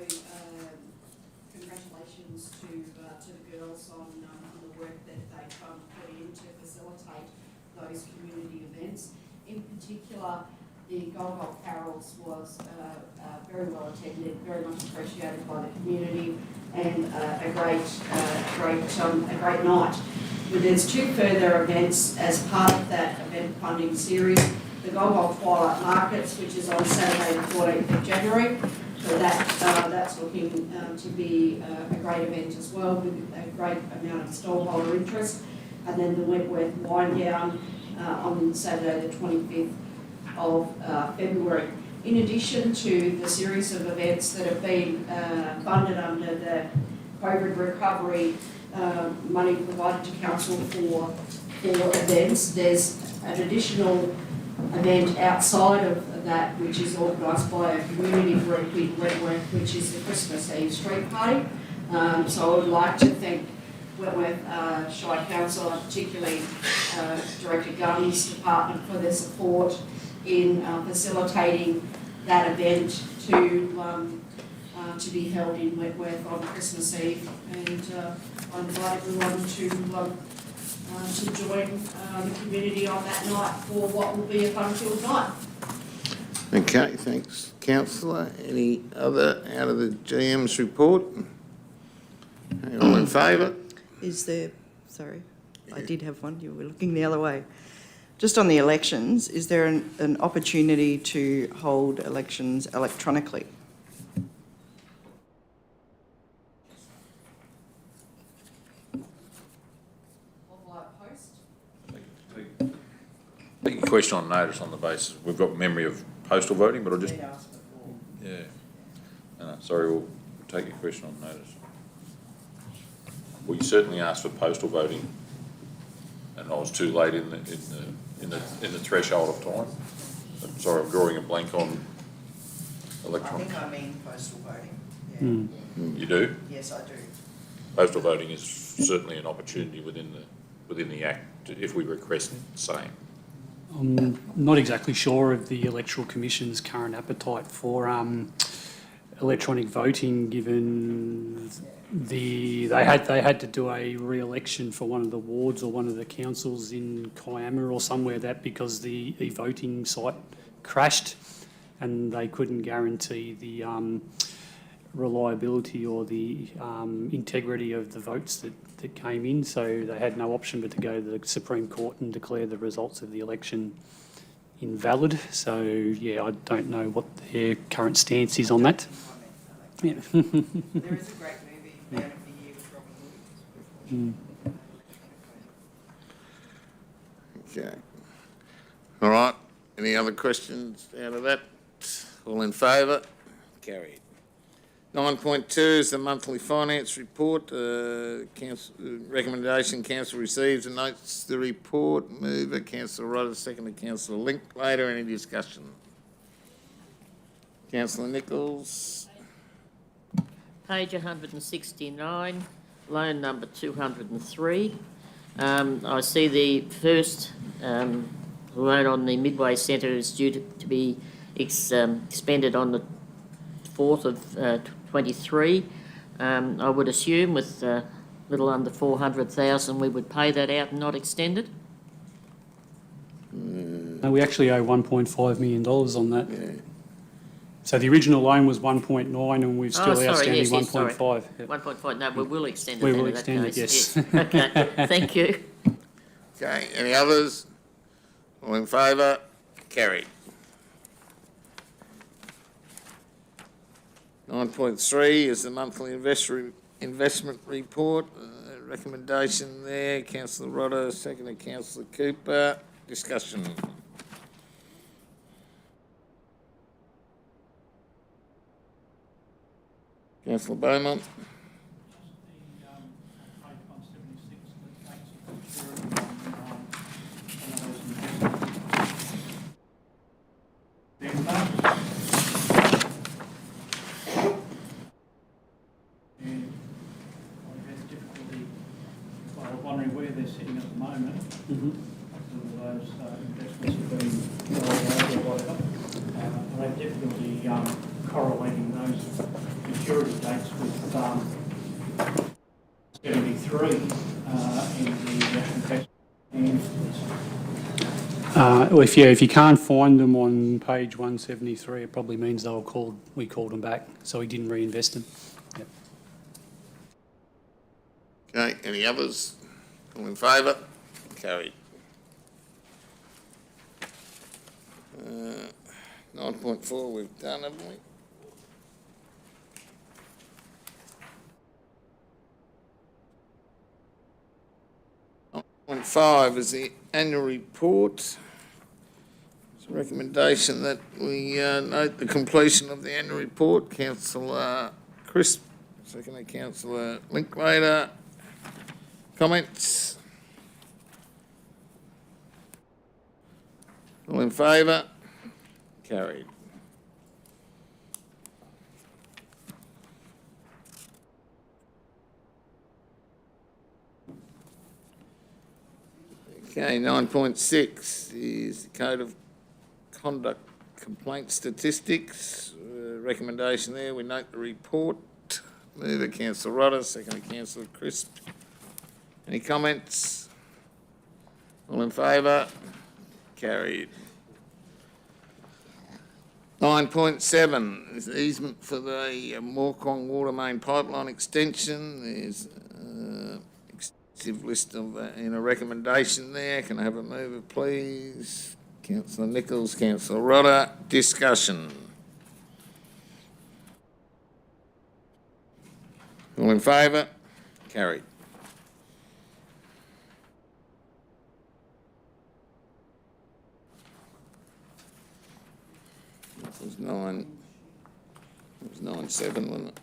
congratulations to the girls on the work that they've put in to facilitate those community events. In particular, the Gold Golf Carols was very well attended, very much appreciated by the community, and a great night. But there's 2 further events as part of that event funding series. The Gold Golf Twilight Markets, which is on Saturday the 14th of January. So that's looking to be a great event as well, with a great amount of stallholder interest. And then the Wentworth Wine Down on Saturday the 25th of February. in addition to the series of events that have been funded under the COVID recovery money provided to council for events, there's an additional event outside of that, which is organised by a community group in Wentworth, which is the Christmas Eve street party. So I would like to thank Wentworth Shire Council, and particularly Director Gunn's department, for their support in facilitating that event to be held in Wentworth on Christmas Eve. And I invite everyone to join the community on that night for what will be a fun-filled night. Okay, thanks, councillor. Any other out of the GM's report? All in favour? Is there, sorry, I did have one, you were looking the other way. Just on the elections, is there an opportunity to hold elections electronically? Take your question on notice on the basis, we've got memory of postal voting, but I'll just, yeah. No, sorry, we'll take your question on notice. We certainly asked for postal voting, and I was too late in the threshold of time. But sorry, I'm drawing a blank on electronic. I think I mean postal voting. Yeah. You do? Yes, I do. Postal voting is certainly an opportunity within the Act if we request the same. I'm not exactly sure of the Electoral Commission's current appetite for electronic voting, given they had to do a re-election for one of the wards or one of the councils in Kiama or somewhere because the voting site crashed, and they couldn't guarantee the reliability or the integrity of the votes that came in, so they had no option but to go to the Supreme Court and declare the results of the election invalid. So, yeah, I don't know what their current stance is on that. Yeah. There is a great movie, Man of the Year, with Robin Williams. Okay. All right. Any other questions out of that? All in favour? Carried. 9.2 is the monthly finance report. Recommendation, council receives and notes the report. Mover, councillor Rodder, seconded, councillor Linklater. Any discussion? Councillor Nichols. Page 169, loan number 203. I see the first loan on the Midway Centre is due to be expended on the 4th of 23. I would assume with a little under 400,000 we would pay that out and not extend it. No, we actually owe $1.5 million on that. Yeah. So the original loan was 1.9 and we've still outstanding 1.5. Yep. 1.5, no, we will extend it. We then will in that extend it, case. yes. Okay, thank you. Okay, any others? All in favour? Carried. 9.3 is the monthly investment report. Recommendation there, councillor Rodder, seconded, councillor Cooper. Discussion. Councillor Beaumont. Wondering where they're sitting at the moment. Some of those investments have been rolled over or whatever. I have difficulty correlating those maturity dates with 73 in the investment. Well, if you can't find them on page 173, it probably means we called them back, so we didn't reinvest them. Yep. Okay, any others? All in favour? Carried. 9.4 we've done, haven't we? 9.5 is the annual report. Is Recommendation that we note the completion of the annual report. Councillor Crisp, secondly Councillor Linklater. Comments? All in favour? Carried. Okay, 9.6 is the Code of Conduct Complaint Statistics. Recommendation there, we note the report. Mover Councillor Rodder, secondly Councillor Crisp. Any comments? All in favour? Carried. 9.7 is the easement for the Moorcock water main pipeline extension. There's extensive list of in a recommendation there. Can I have a mover, please? Councillor Nichols, Councillor Rodder. Discussion. All in favour? Carried. It was 9.7, wasn't it?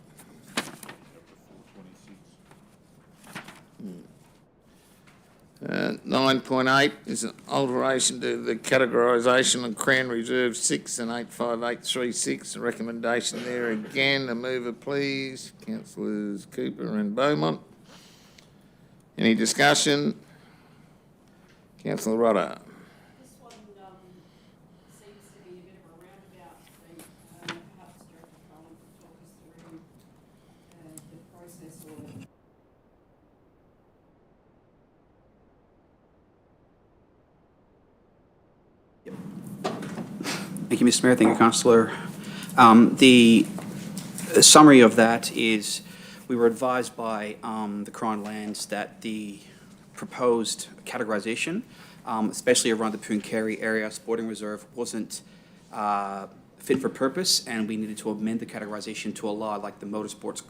9.8 is an alteration to the categorisation of Crown Reserve 6 and 85836. A recommendation there again. A mover, please. Councillors Cooper and Beaumont. Any discussion? Councillor Rodder. This one seems to be a bit of a roundabout thing. Perhaps Director Collins could talk us through the process or Thank you, Mr. Mayor. Thank you, Councillor. The summary of that is we were advised by the Crown Lands that the proposed categorisation, especially around the Pooncarie area sporting reserve, wasn't fit for purpose, and we needed to amend the categorisation to allow like the motorsports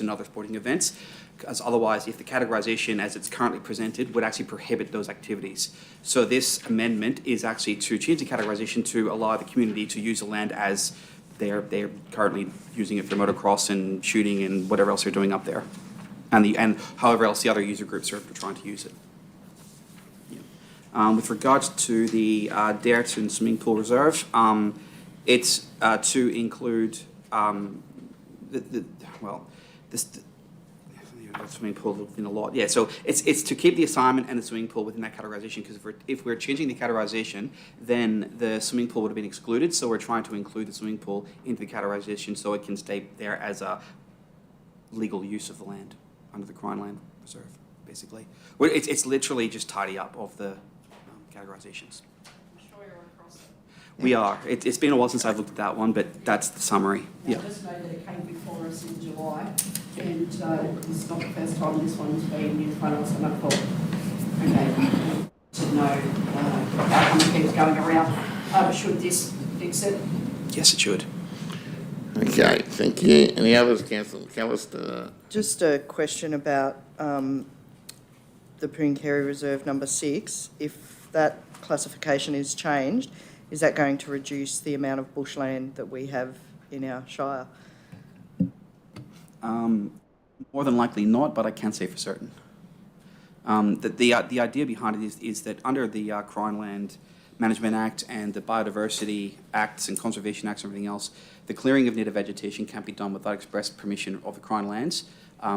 and other sporting events, because otherwise, if the categorisation as it's currently presented would actually prohibit those activities. So this amendment is actually to change the categorisation to allow the community to use the land as they're currently using it for motocross and shooting and whatever else they're doing up there, and however else the other user groups are trying to use it. Yeah. With regards to the Dareton Swimming Pool Reserve, it's to include the swimming pool within a lot. Yeah, so it's to keep the assignment and the swimming pool within that categorisation, because if we're changing the categorisation, then the swimming pool would have been excluded. So we're trying to include the swimming pool into the categorisation so it can stay there as a legal use of the land under the Crown Land Reserve, basically. It's literally just tidy up of the categorisations. We are. It's been a while since I've looked at that one, but that's the summary. Yeah. I just know that it came before us in July, and it's not the first time this one's been in front of us, and I thought, okay, to know how come it keeps going around. Should this fix it? Yes, it should. Okay, thank you. Any others, Councillor McAllister? Just a question about the Pooncarie Reserve number 6. If that classification is changed, is that going to reduce the amount of bushland that we have in our shire? More than likely not, but I can't say for certain. The idea behind it is that under the Crown Land Management Act and the Biodiversity Acts and Conservation Acts and everything else, the clearing of native vegetation can't be done without express permission of the Crown Lands.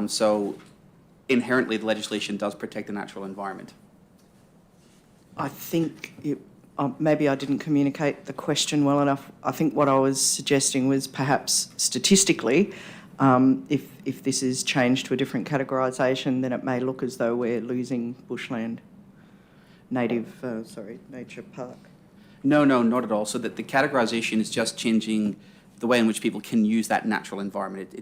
So inherently the legislation does protect the natural environment. I think maybe I didn't communicate the question well enough. I think what I was suggesting was perhaps statistically, if this is changed to a different categorisation, then it may look as though we're losing bushland, nature park. No, not at all. So that the categorisation is just changing the way in which people can use that natural environment.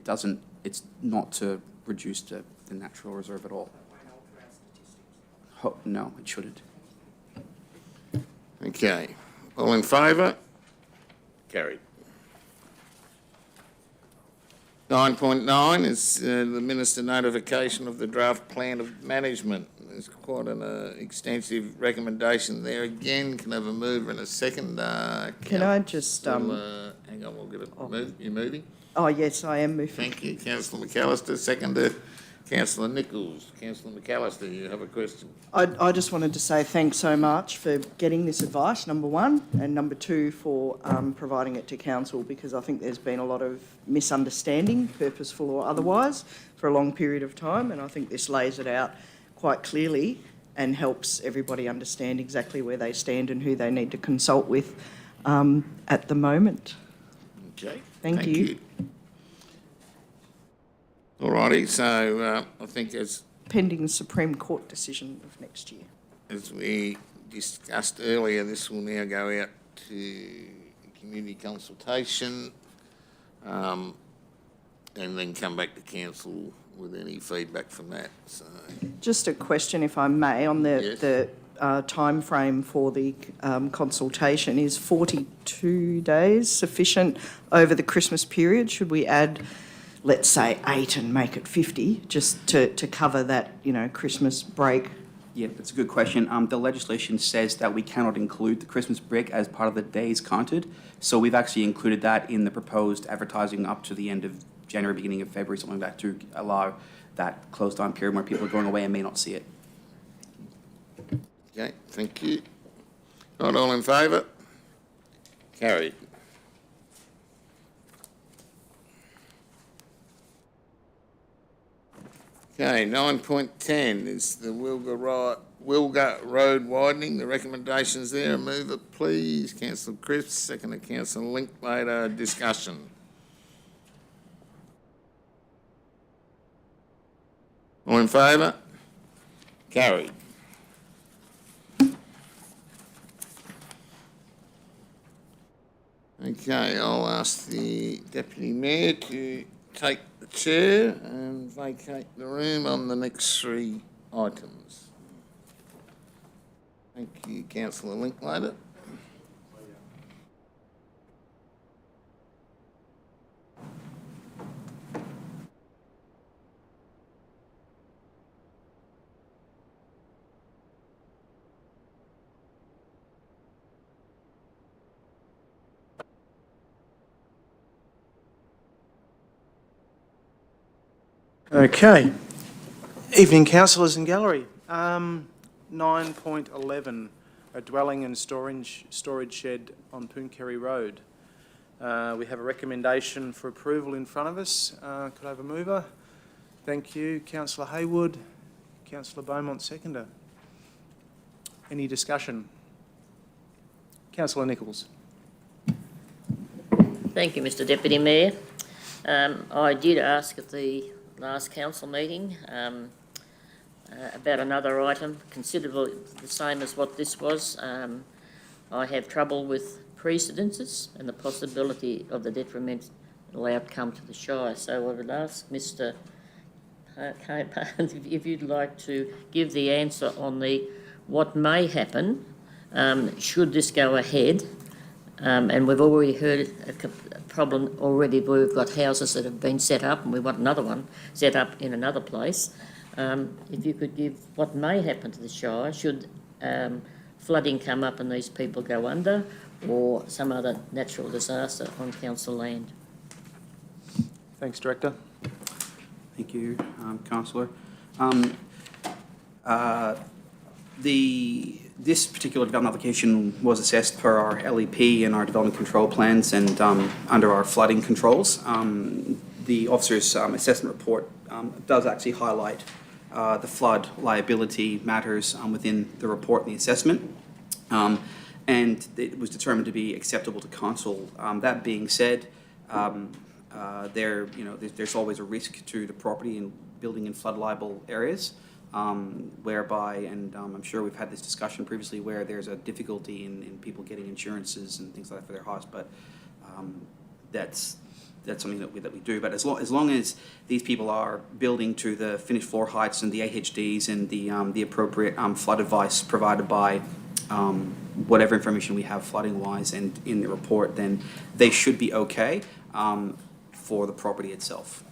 It's not to reduce the natural reserve at all. No, it shouldn't. Okay. All in favour? Carried. 9.9 is the Minister notification of the draft plan of management. There's quite an extensive recommendation there. Again, can I have a mover and a second? Can I just, hang on, we'll get it. You're moving? Oh, yes, I am moving. Thank you, Councillor McAllister. Seconder, Councillor Nichols. Councillor McAllister, you have a question? I just wanted to say thanks so much for getting this advice, number one, and number two, for providing it to council, because I think there's been a lot of misunderstanding, purposeful or otherwise, for a long period of time, and I think this lays it out quite clearly and helps everybody understand exactly where they stand and who they need to consult with at the moment. Okay. Thank you. All righty, so I think Pending the Supreme Court decision of next year. as we discussed earlier, this will now go out to community consultation and then come back to council with any feedback from that. So, Just a question, if I may, on the time frame for the consultation. Is 42 days sufficient over the Christmas period? Should we add, let's say, 8 and make it 50, just to cover that, Christmas break? Yeah, that's a good question. The legislation says that we cannot include the Christmas break as part of the days counted. So we've actually included that in the proposed advertising up to the end of January, beginning of February, something like that, to allow that closed down period where people are going away and may not see it. okay, thank you. Not all in favour? Carried. Okay, 9.10 is the Wilga Road widening. The recommendations there. Move it, please. Councillor Cripps, second to Councillor Linklater. Discussion. All in favour? Carried. Okay, I'll ask the Deputy Mayor to take the chair and vacate the room on the next three items. Thank you, Councillor Linklater. Okay. Evening, councillors and gallery. 9.11, a dwelling and storage shed on Poonkerry Road. We have a recommendation for approval in front of us. Could I have a mover? Thank you. Councillor Haywood. Councillor Beaumont, seconder. Any discussion? Councillor Nichols. Thank you, Mr Deputy Mayor. I did ask at the last council meeting about another item, considerably the same as what this was. I have trouble with precedences and the possibility of the detrimental outcome to the Shire. So I would ask Mr if you'd like to give the answer on what may happen should this go ahead. And we've already heard a problem already where we've got houses that have been set up and we want another one set up in another place. If you could give what may happen to the Shire should flooding come up and these people go under, or some other natural disaster on council land. Thanks, Director. Thank you, Councillor. This particular development application was assessed per our LEP and our development control plans and under our flooding controls. The officer's assessment report does actually highlight the flood liability matters within the report and the assessment. And it was determined to be acceptable to council. That being said, there's always a risk to the property and building in flood liable areas. Whereby, and I'm sure we've had this discussion previously, where there's a difficulty in people getting insurances and things like that for their house, but that's something that we do. But as long as these people are building to the finished floor heights and the AHDs and the appropriate flood advice provided by whatever information we have flooding wise and in the report, then they should be okay for the property itself.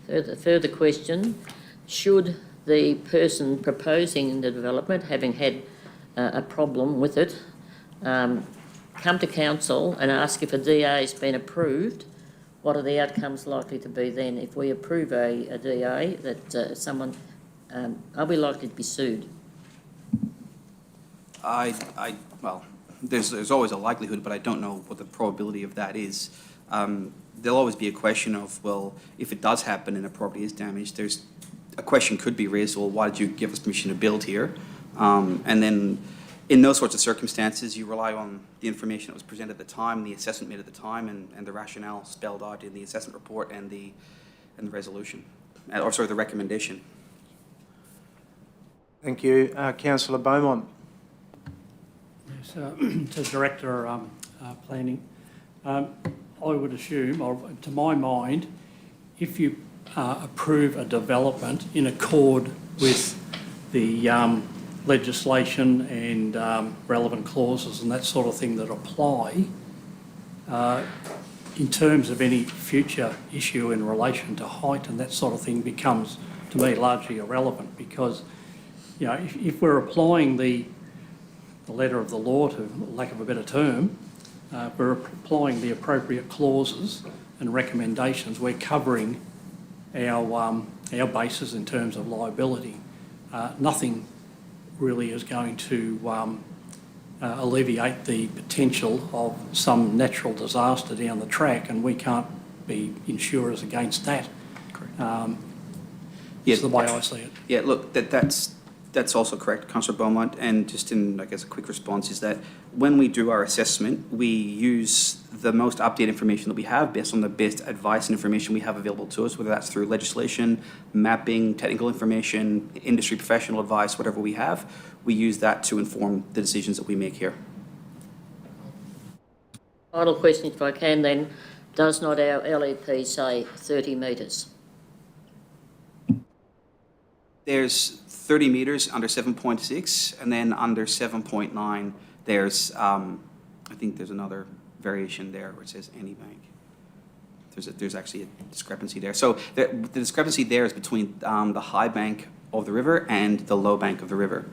Further question, should the person proposing the development, having had a problem with it, come to council and ask if a DA has been approved, what are the outcomes likely to be then? If we approve a DA, that someone, are we likely to be sued? Well, there's always a likelihood, but I don't know what the probability of that is. There'll always be a question of, well, if it does happen and a property is damaged, a question could be raised, well, why did you give us permission to build here? And then in those sorts of circumstances, you rely on the information that was presented at the time, the assessment made at the time, and the rationale spelled out in the assessment report and the resolution, or sorry, the recommendation. Thank you. Councillor Beaumont. Yes, to Director Planning, I would assume, or to my mind, if you approve a development in accord with the legislation and relevant clauses and that sort of thing that apply, in terms of any future issue in relation to height and that sort of thing becomes, to me, largely irrelevant, because, you know, if we're applying the letter of the law, to lack of a better term, we're applying the appropriate clauses and recommendations, we're covering our bases in terms of liability. Nothing really is going to alleviate the potential of some natural disaster down the track, and we can't be insurers against that. That's the way I see it. Yeah, look, that's also correct, Councillor Beaumont, and just in, I guess, a quick response is that when we do our assessment, we use the most updated information that we have based on the best advice and information we have available to us, whether that's through legislation, mapping, technical information, industry professional advice, whatever we have. We use that to inform the decisions that we make here. Final question, if I can then. Does not our LEP say 30 metres? There's 30 metres under 7.6, and then under 7.9, there's, I think there's another variation there where it says any bank. There's actually a discrepancy there. So the discrepancy there is between the high bank of the river and the low bank of the river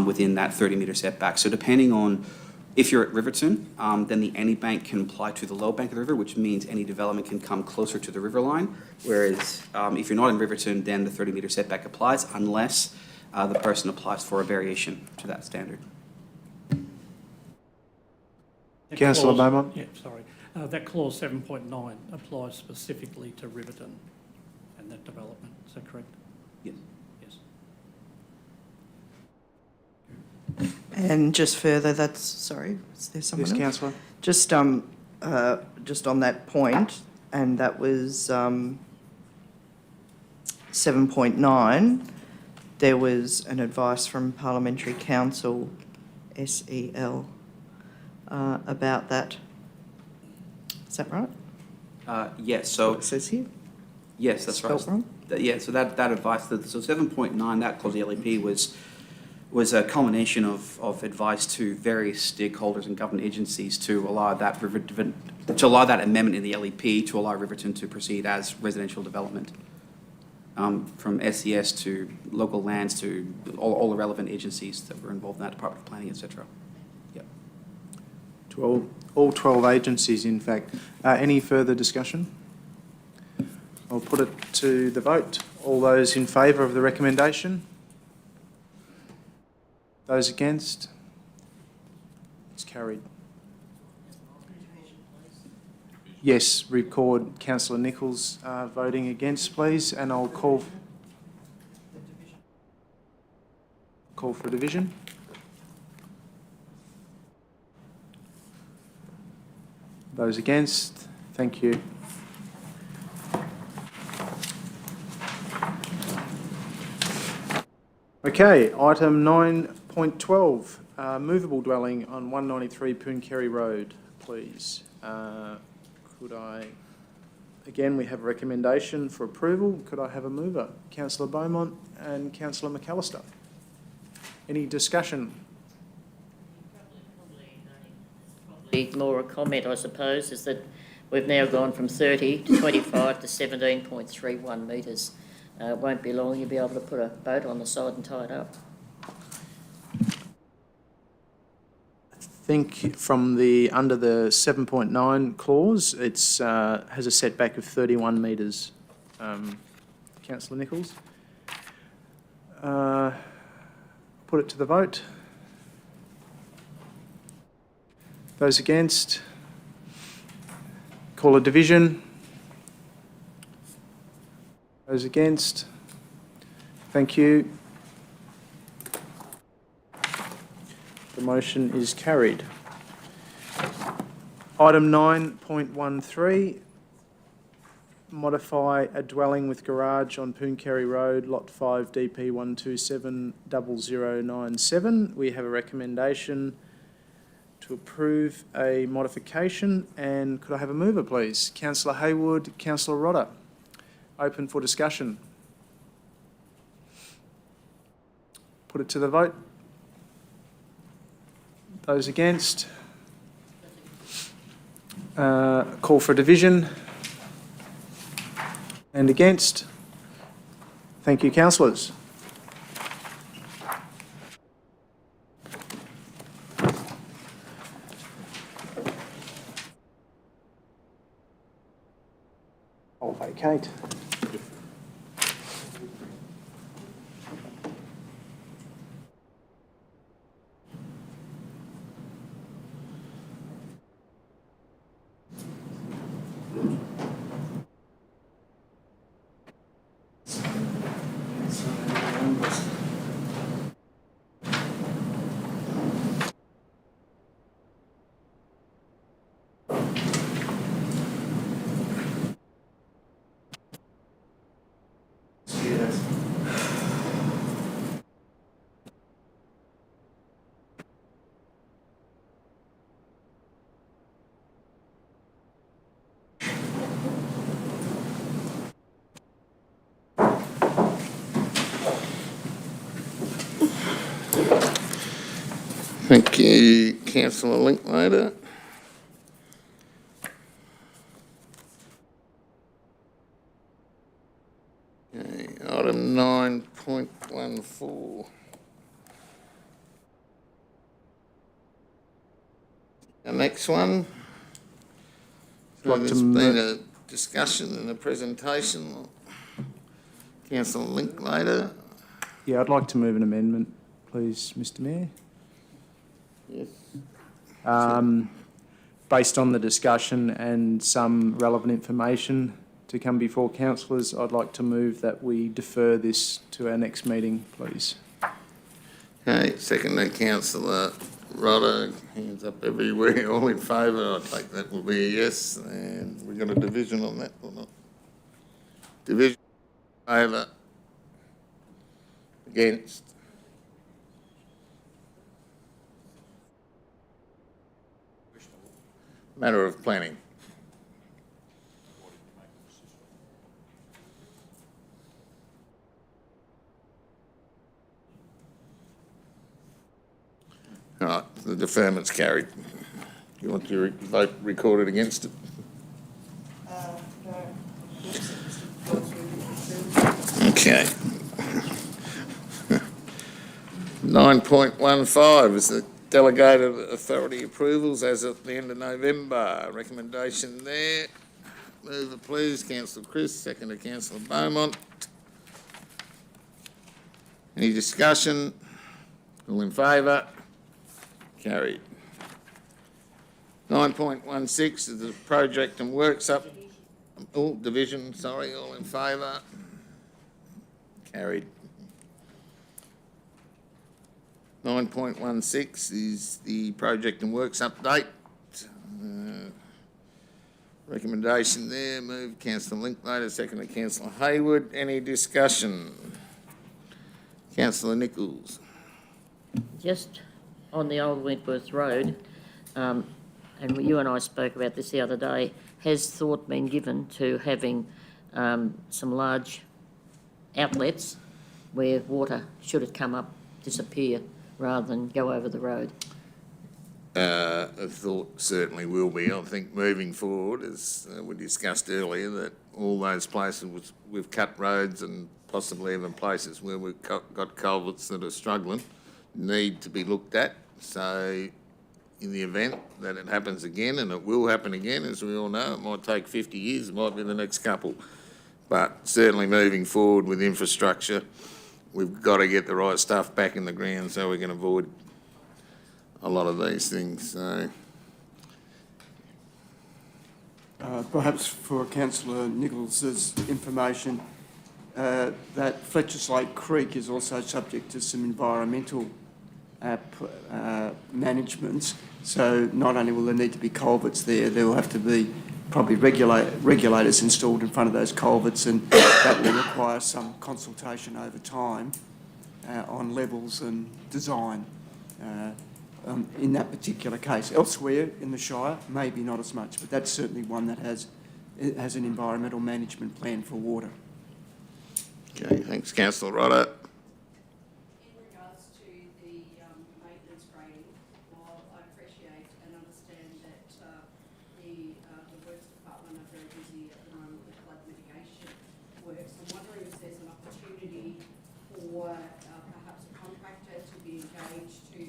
within that 30-metre setback. So depending on if you're at Riverton, then the any bank can apply to the low bank of the river, which means any development can come closer to the river line. Whereas if you're not in Riverton, then the 30-metre setback applies unless the person applies for a variation to that standard. Councillor Beaumont. Yeah, sorry. That clause 7.9 applies specifically to Riverton and that development. Is that correct? Yes. Yes. And just further, sorry, is there someone else? Yes, Councillor. Just on that point, and that was 7.9, there was an advice from Parliamentary Council, SEL, about that. Is that right? Yes. So it says here. Yes, that's right. Spelled wrong? Yeah. So that advice, so 7.9, that clause of the LEP was a culmination of advice to various stakeholders and government agencies to allow that amendment in the LEP to allow Riverton to proceed as residential development, from SES to local lands to all the relevant agencies that were involved in that, Department of Planning, etc. Yep. To all 12 agencies, in fact. Any further discussion? I'll put it to the vote. All those in favour of the recommendation? Those against? It's carried. Yes, record Councillor Nichols voting against, please, and I'll call for division. Those against? Thank you. Okay, item 9.12, movable dwelling on 193 Poonkerry Road, please. Again, we have a recommendation for approval. Could I have a mover? Councillor Beaumont and Councillor McAllister. Any discussion? More a comment, I suppose, is that we've now gone from 30 to 25 to 17.31 metres. It won't be long, you'll be able to put a boat on the side and tie it up. I think from the, under the 7.9 clause, it's, has a setback of 31 metres. Councillor Nichols? Put it to the vote. Those against? Call a division. Those against? Thank you. The motion is carried. Item 9.13, modify a dwelling with garage on Pooncarry Road, Lot 5, DP 1270097. We have a recommendation to approve a modification, and could I have a mover, please? Councillor Haywood, Councillor Rodder. Open for discussion. Put it to the vote. Those against? Call for a division. And against? Thank you, councillors. I'll vacate. Thank you, Councillor Linklater. Okay, item 9.14. The next one. So there's been a discussion and a presentation. Councillor Linklater. Yeah, I'd like to move an amendment, please, Mr Mayor. Yes. Based on the discussion and some relevant information to come before councillors, I'd like to move that we defer this to our next meeting, please. Okay, secondly, Councillor Rodder, hands up everywhere, all in favour. I take that will be a yes, and we've got a division on that or not? Division, favour, against? Matter of planning. All right, the deferment's carried. You want your vote recorded against it? No. Okay. 9.15 is the delegated authority approvals as at the end of November. Recommendation there. Mover please, Councillor Chris, seconder Councillor Beaumont. Any discussion? All in favour? Carried. 9.16 is the project and works up. Oh, division, sorry, all in favour? Carried. 9.16 is the project and works update. Recommendation there, moved Councillor Linklater, seconded Councillor Haywood. Any discussion? Councillor Nichols. Just on the old Wentworth Road, and you and I spoke about this the other day, has thought been given to having some large outlets where water, should it come up, disappear rather than go over the road? I thought certainly will be. I think moving forward, as we discussed earlier, that all those places we've cut roads and possibly even places where we've got culverts that are struggling need to be looked at. So in the event that it happens again, and it will happen again, as we all know, it might take 50 years, it might be the next couple. But certainly moving forward with infrastructure, we've got to get the right stuff back in the ground so we can avoid a lot of these things. So Perhaps for Councillor Nichols's information, that Fletcher's Lake Creek is also subject to some environmental managements. So not only will there need to be culverts there will have to be probably regulators installed in front of those culverts, and that will require some consultation over time on levels and design in that particular case. Elsewhere in the Shire, maybe not as much, but that's certainly one that has an environmental management plan for water. okay, thanks, Councillor Rodder. In regards to the maintenance grading, while I appreciate and understand that the Works Department are very busy at the moment with flood mitigation works, I'm wondering if there's an opportunity for perhaps a contractor to be engaged to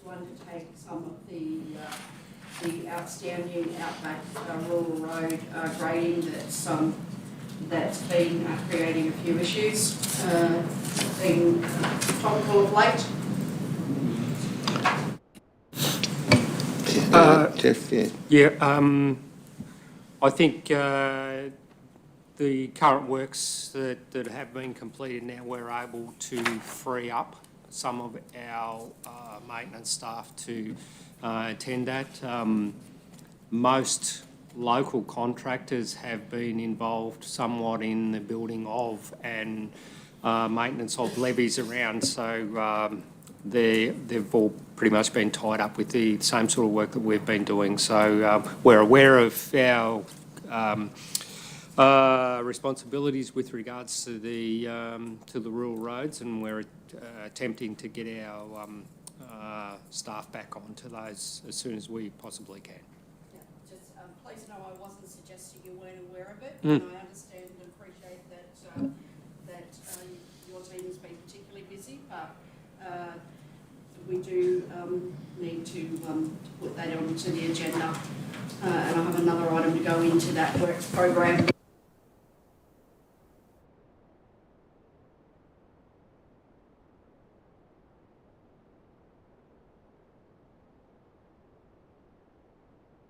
undertake some of the outstanding outback rural road grading that's been creating a few issues, being topical of late. Jeff, yeah. Yeah, I think the current works that have been completed now, we're able to free up some of our maintenance staff to attend that. Most local contractors have been involved somewhat in the building of and maintenance of levees around, so they've all pretty much been tied up with the same sort of work that we've been doing. So we're aware of our responsibilities with regards to the rural roads, and we're attempting to get our staff back onto those as soon as we possibly can. Yeah, just please know I wasn't suggesting you weren't aware of it, Mm. and I understand and appreciate that your team has been particularly busy, but we do need to put that onto the agenda, and I have another item to go into that works program.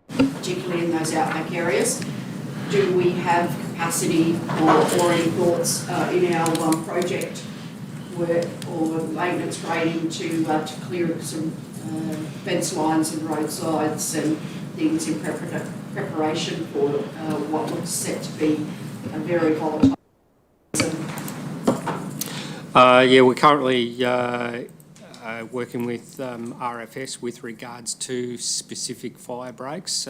Particularly in those outback areas. Do we have capacity or any thoughts in our project work or maintenance grading to clear some fence lines and roadsides and things in preparation for what looks set to be a very volatile season? Yeah, we're currently working with RFS with regards to specific fire breaks.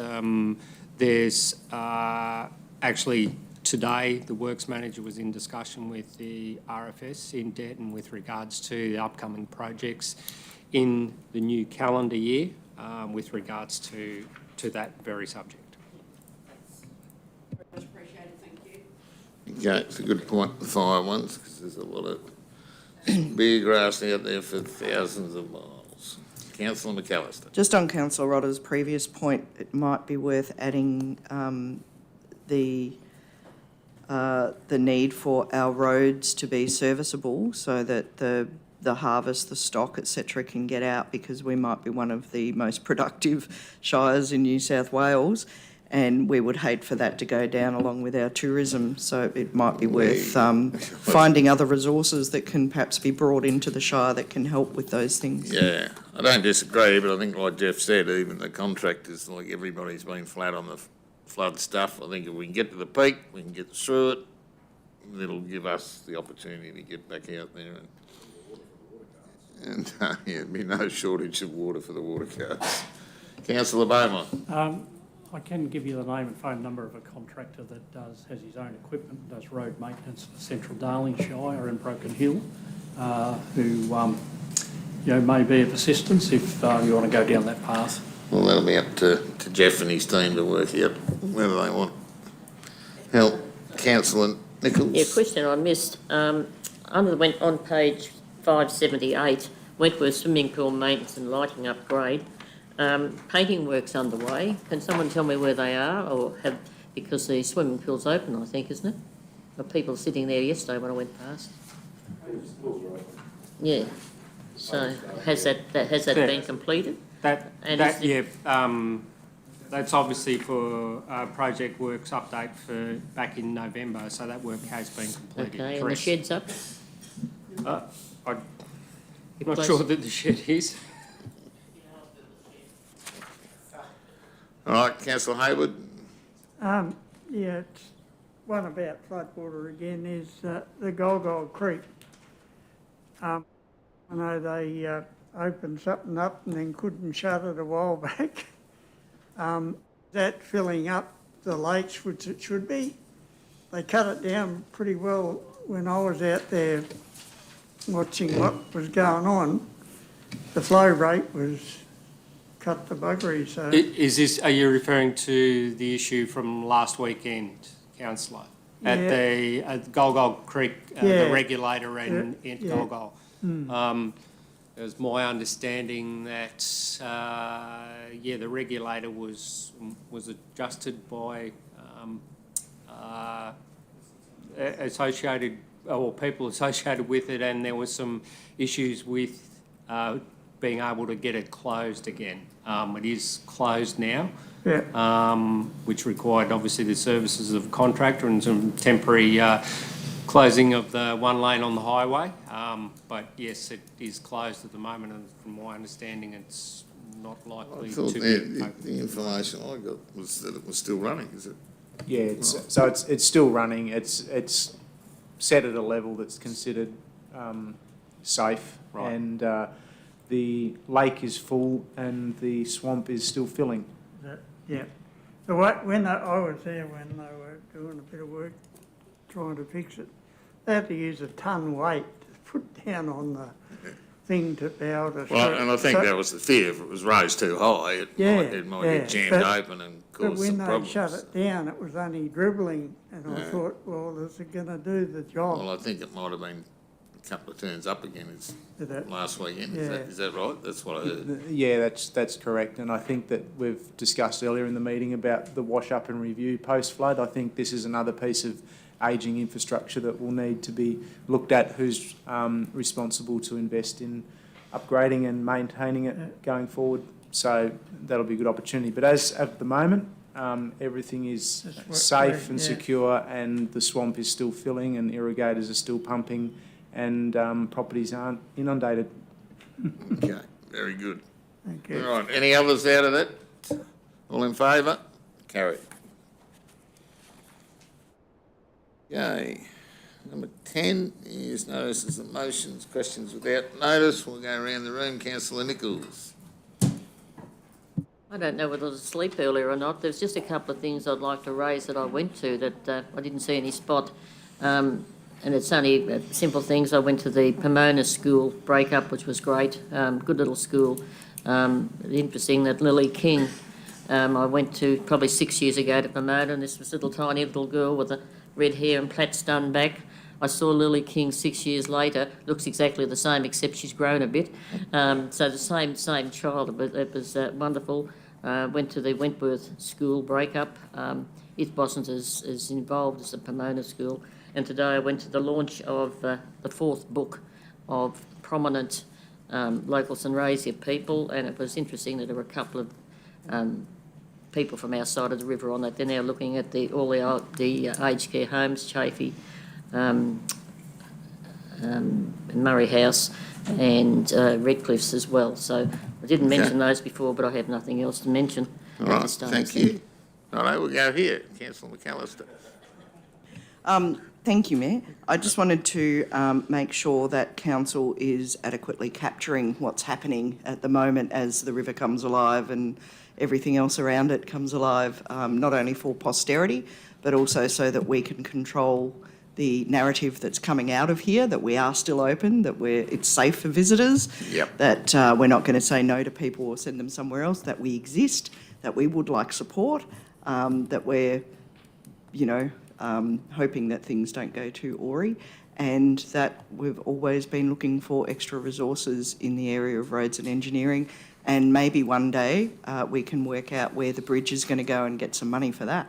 There's actually today the Works Manager was in discussion with the RFS in Denton with regards to the upcoming projects in the new calendar year with regards to that very subject. Very much appreciated, thank you. Yeah, it's a good point, the fire ones, because there's a lot of big grass out there for thousands of miles. Councillor McAllister. Just on Councillor Rodder's previous point, it might be worth adding the need for our roads to be serviceable so that the harvest, the stock, etc., can get out, because we might be one of the most productive shires in New South Wales, and we would hate for that to go down along with our tourism. So it might be worth finding other resources that can perhaps be brought into the Shire that can help with those things. Yeah, I don't disagree, but I think like Jeff said, even the contractors, like everybody's been flat on the flood stuff. I think if we can get to the peak, we can get through it, it'll give us the opportunity to get back out there and yeah, there'd be no shortage of water for the water cards. Councillor Beaumont. I can give you the name and phone number of a contractor that has his own equipment, does road maintenance for Central Darling Shire and Broken Hill, who may be of assistance if you want to go down that path. Well, that'll be up to Jeff and his team to work out whether they want help. Councillor Nichols? Yeah, question I missed. On page 578, Wentworth swimming pool maintenance and lighting upgrade. Painting works underway. Can someone tell me where they are, because the swimming pool's open, I think, isn't it? There were people sitting there yesterday when I went past. Yeah. So has that been completed? That's obviously for project works update for back in November, so that work has been completed. Okay, and the correct. shed's up? I'm not sure that the shed is. All right, Councillor Hayward? Yeah, it's one about floodwater again is the Golgol Creek. I know they opened something up and then couldn't shut it a while back. That filling up the lakes, which it should be. They cut it down pretty well when I was out there watching what was going on. The flow rate was cut to buggery, so... Are you referring to the issue from last weekend, councillor? At the Golgol Creek, the regulator in Golgol? It was my understanding that, the regulator was adjusted by people associated with it, and there was some issues with being able to get it closed again. It is closed now, which required obviously the services of a contractor and some temporary closing of the one lane on the highway. But yes, it is closed at the moment, and from my understanding, it's not likely to be open. The information I got was that it was still running, is it? Yeah, it's still running. It's set at a level that's considered safe, Right. and the lake is full and the swamp is still filling. Yeah. So when I was there when they were doing a bit of work trying to fix it, they had to use a ton weight to put down on the thing to be able to... Well, and I think that was the fear. If it was raised too high, it might get jammed open and cause some problems. But when they shut it down, it was only dribbling, and I thought, well, is it going to do the job? Well, I think it might have been a couple of turns up again last weekend. Yeah. Is that right? That's what I heard. Yeah, that's correct. And I think that we've discussed earlier in the meeting about the wash up and review post-flood. I think this is another piece of ageing infrastructure that will need to be looked at, who's responsible to invest in upgrading and maintaining it going forward. So that'll be a good opportunity. But as at the moment, everything is safe and secure, and the swamp is still filling and irrigators are still pumping, and properties aren't inundated. Okay, very good. Thank you. All right, any others out of that? All in favour? Carried. Okay, number 10 is notices of motions, questions without notice. We'll go around the room. Councillor Nichols. I don't know whether I was asleep earlier or not. There's just a couple of things I'd like to raise that I went to that I didn't see any spot. And it's only simple things. I went to the Pomona school breakup, which was great. Good little school. Interesting that Lily King, I went to probably 6 years ago to Pomona, and this was a little tiny little girl with a red hair and plaits done back. I saw Lily King 6 years later, looks exactly the same except she's grown a bit. So the same child, but it was wonderful. Went to the Wentworth school breakup. It wasn't as involved as the Pomona school. And today I went to the launch of the fourth book of prominent local St Razia people, and it was interesting that there were a couple of people from our side of the river on that. They're now looking at all the aged care homes, Chafee, Murray House, and Redcliffe's as well. So I didn't mention those before, but I have nothing else to mention. All right, thank you. All right, we'll go here. Councillor McAllister. Thank you, Mayor. I just wanted to make sure that Council is adequately capturing what's happening at the moment as the river comes alive and everything else around it comes alive, not only for posterity, but also so that we can control the narrative that's coming out of here, that we are still open, that it's safe for visitors, that we're not going to say no to people or send them somewhere else, that we exist, that we would like support, that we're, hoping that things don't go too awry, and that we've always been looking for extra resources in the area of roads and engineering, and maybe one day we can work out where the bridge is going to go and get some money for that.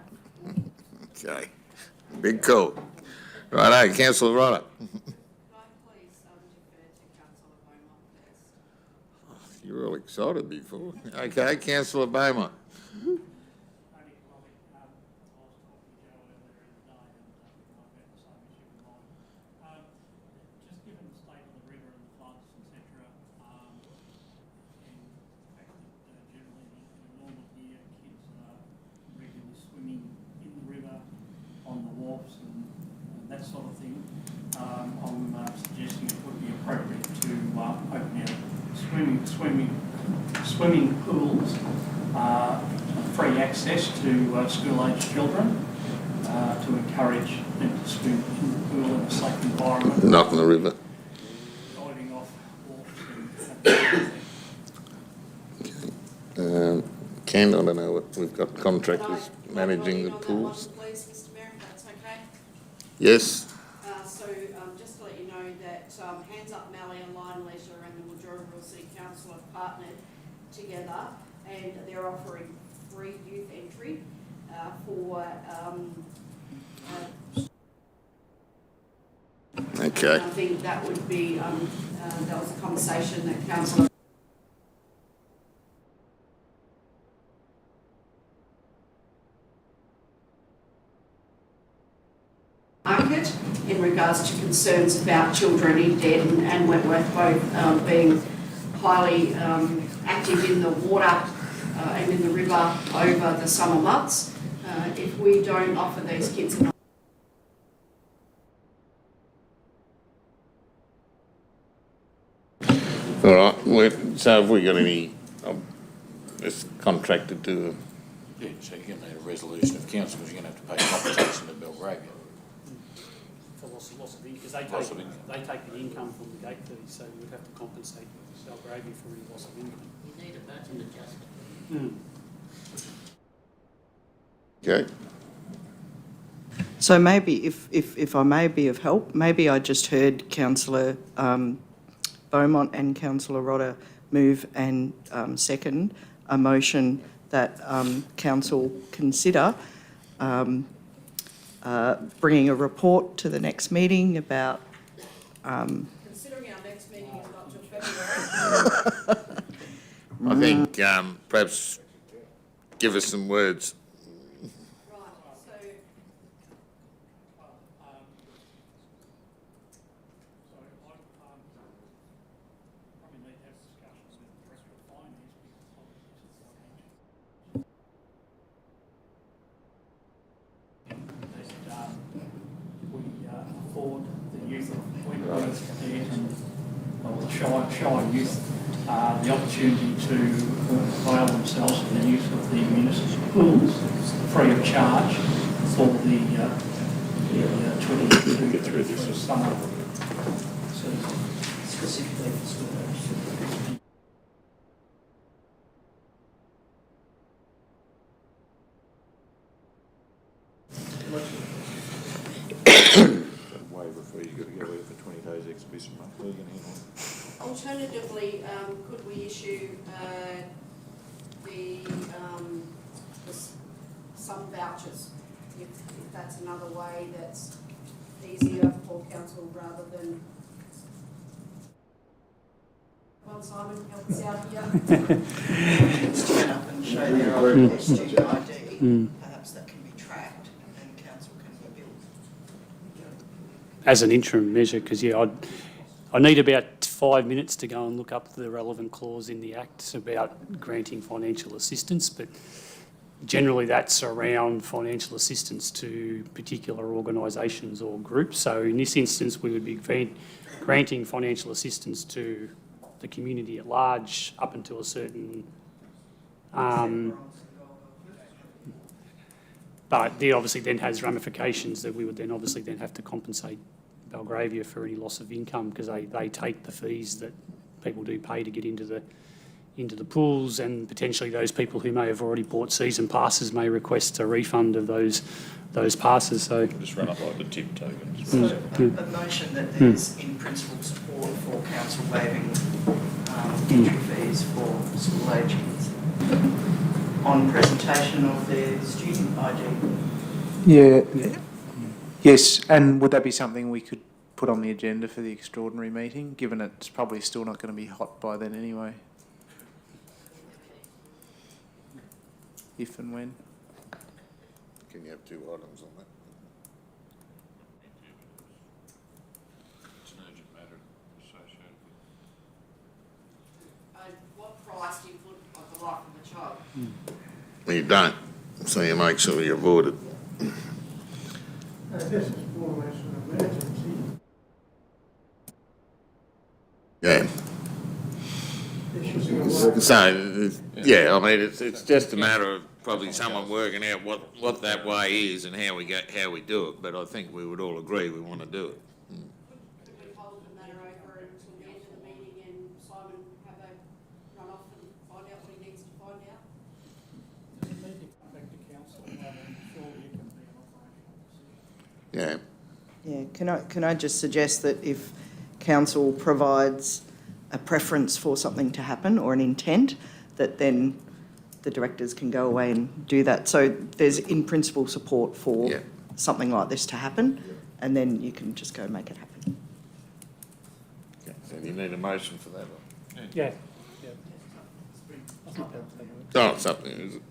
Okay. Big call. Righto, Councillor Rodder. You were all excited before. Okay, Councillor Beaumont. Just given the state of the river and the floods, etc., and the fact that generally in a normal year kids are regularly swimming in the river, on the wharfs and that sort of thing, I'm suggesting it would be appropriate to open out swimming pools, free access to school-aged children, to encourage them to swim in the pool in a safe environment. Not in the river. Diving off wharfs and Ken, I don't know what we've got contractors managing the pools. Please, Mr Mayor, if that's okay. Yes. Just to let you know that Hands Up Mallee and Lion Leisure and the Mildura City Council have partnered together, and they're offering free youth entry for Okay. I think that would be, that was a conversation that Council market in regards to concerns about children in Dead and Wentworth both being highly active in the water and in the river over the summer months. If we don't offer these kids an All right. So have we got any this contracted to? Yeah, so you're going to need a resolution of council because you're going to have to pay compensation to Belgravia. For loss of income, because they take the income from the gate fee, so you would have to compensate Belgravia for any loss of income. You need a budget adjustment. Okay. So maybe, if I may be of help, maybe I just heard Councillor Beaumont and Councillor Rodder move and second a motion that council consider bringing a report to the next meeting about... considering our next meeting is not till February. I think perhaps give us some words. Right, so probably need to have discussions with the Director of Finance because we afford the youth of Wentworth and the Shire youth the opportunity to avail themselves of the use of the municipal pools free of charge for the 2022 summer season, specifically for school. Waiver fee, you've got to go there for 20 days exhibition, mate. Where are you going to handle it? alternatively, could we issue some vouchers, if that's another way that's easier for council rather than... Well, Simon, help us out here. Turn up and show their student ID, perhaps that can be tracked and council can be billed. As an interim measure, because I need about 5 minutes to go and look up the relevant clause in the Act about granting financial assistance, but generally that's around financial assistance to particular organisations or groups. So in this instance, we would be granting financial assistance to the community at large up until a certain... But it obviously then has ramifications that we would then obviously then have to compensate Belgravia for any loss of income, because they take the fees that people do pay to get into the pools, and potentially those people who may have already bought season passes may request a refund of those passes. So Just run up like the tip tokens. So a motion that there's in principle support for council waiving entry fees for school age kids on presentation of their student ID. Yeah. Yes, and would that be something we could put on the agenda for the extraordinary meeting, given it's probably still not going to be hot by then anyway? If and when. Can you have two items on that? It's an urgent matter associated What price do you put on the life of a child? Well, you don't, so you make sure you avoid it. This is more or less an emergency. Yeah. So, yeah, I mean, it's just a matter of probably someone working out what that way is and how we do it, but I think we would all agree we want to do it. Could we hold the matter over until the end of the meeting and Simon have a run off and find out what he needs to find out? Yeah. Yeah, can I just suggest that if council provides a preference for something to happen or an intent, that then the directors can go away and do that. So there's in principle support for something like this to happen, and then you can just go make it happen. Okay, so do you need a motion for that? yeah. Oh, it's something, is it?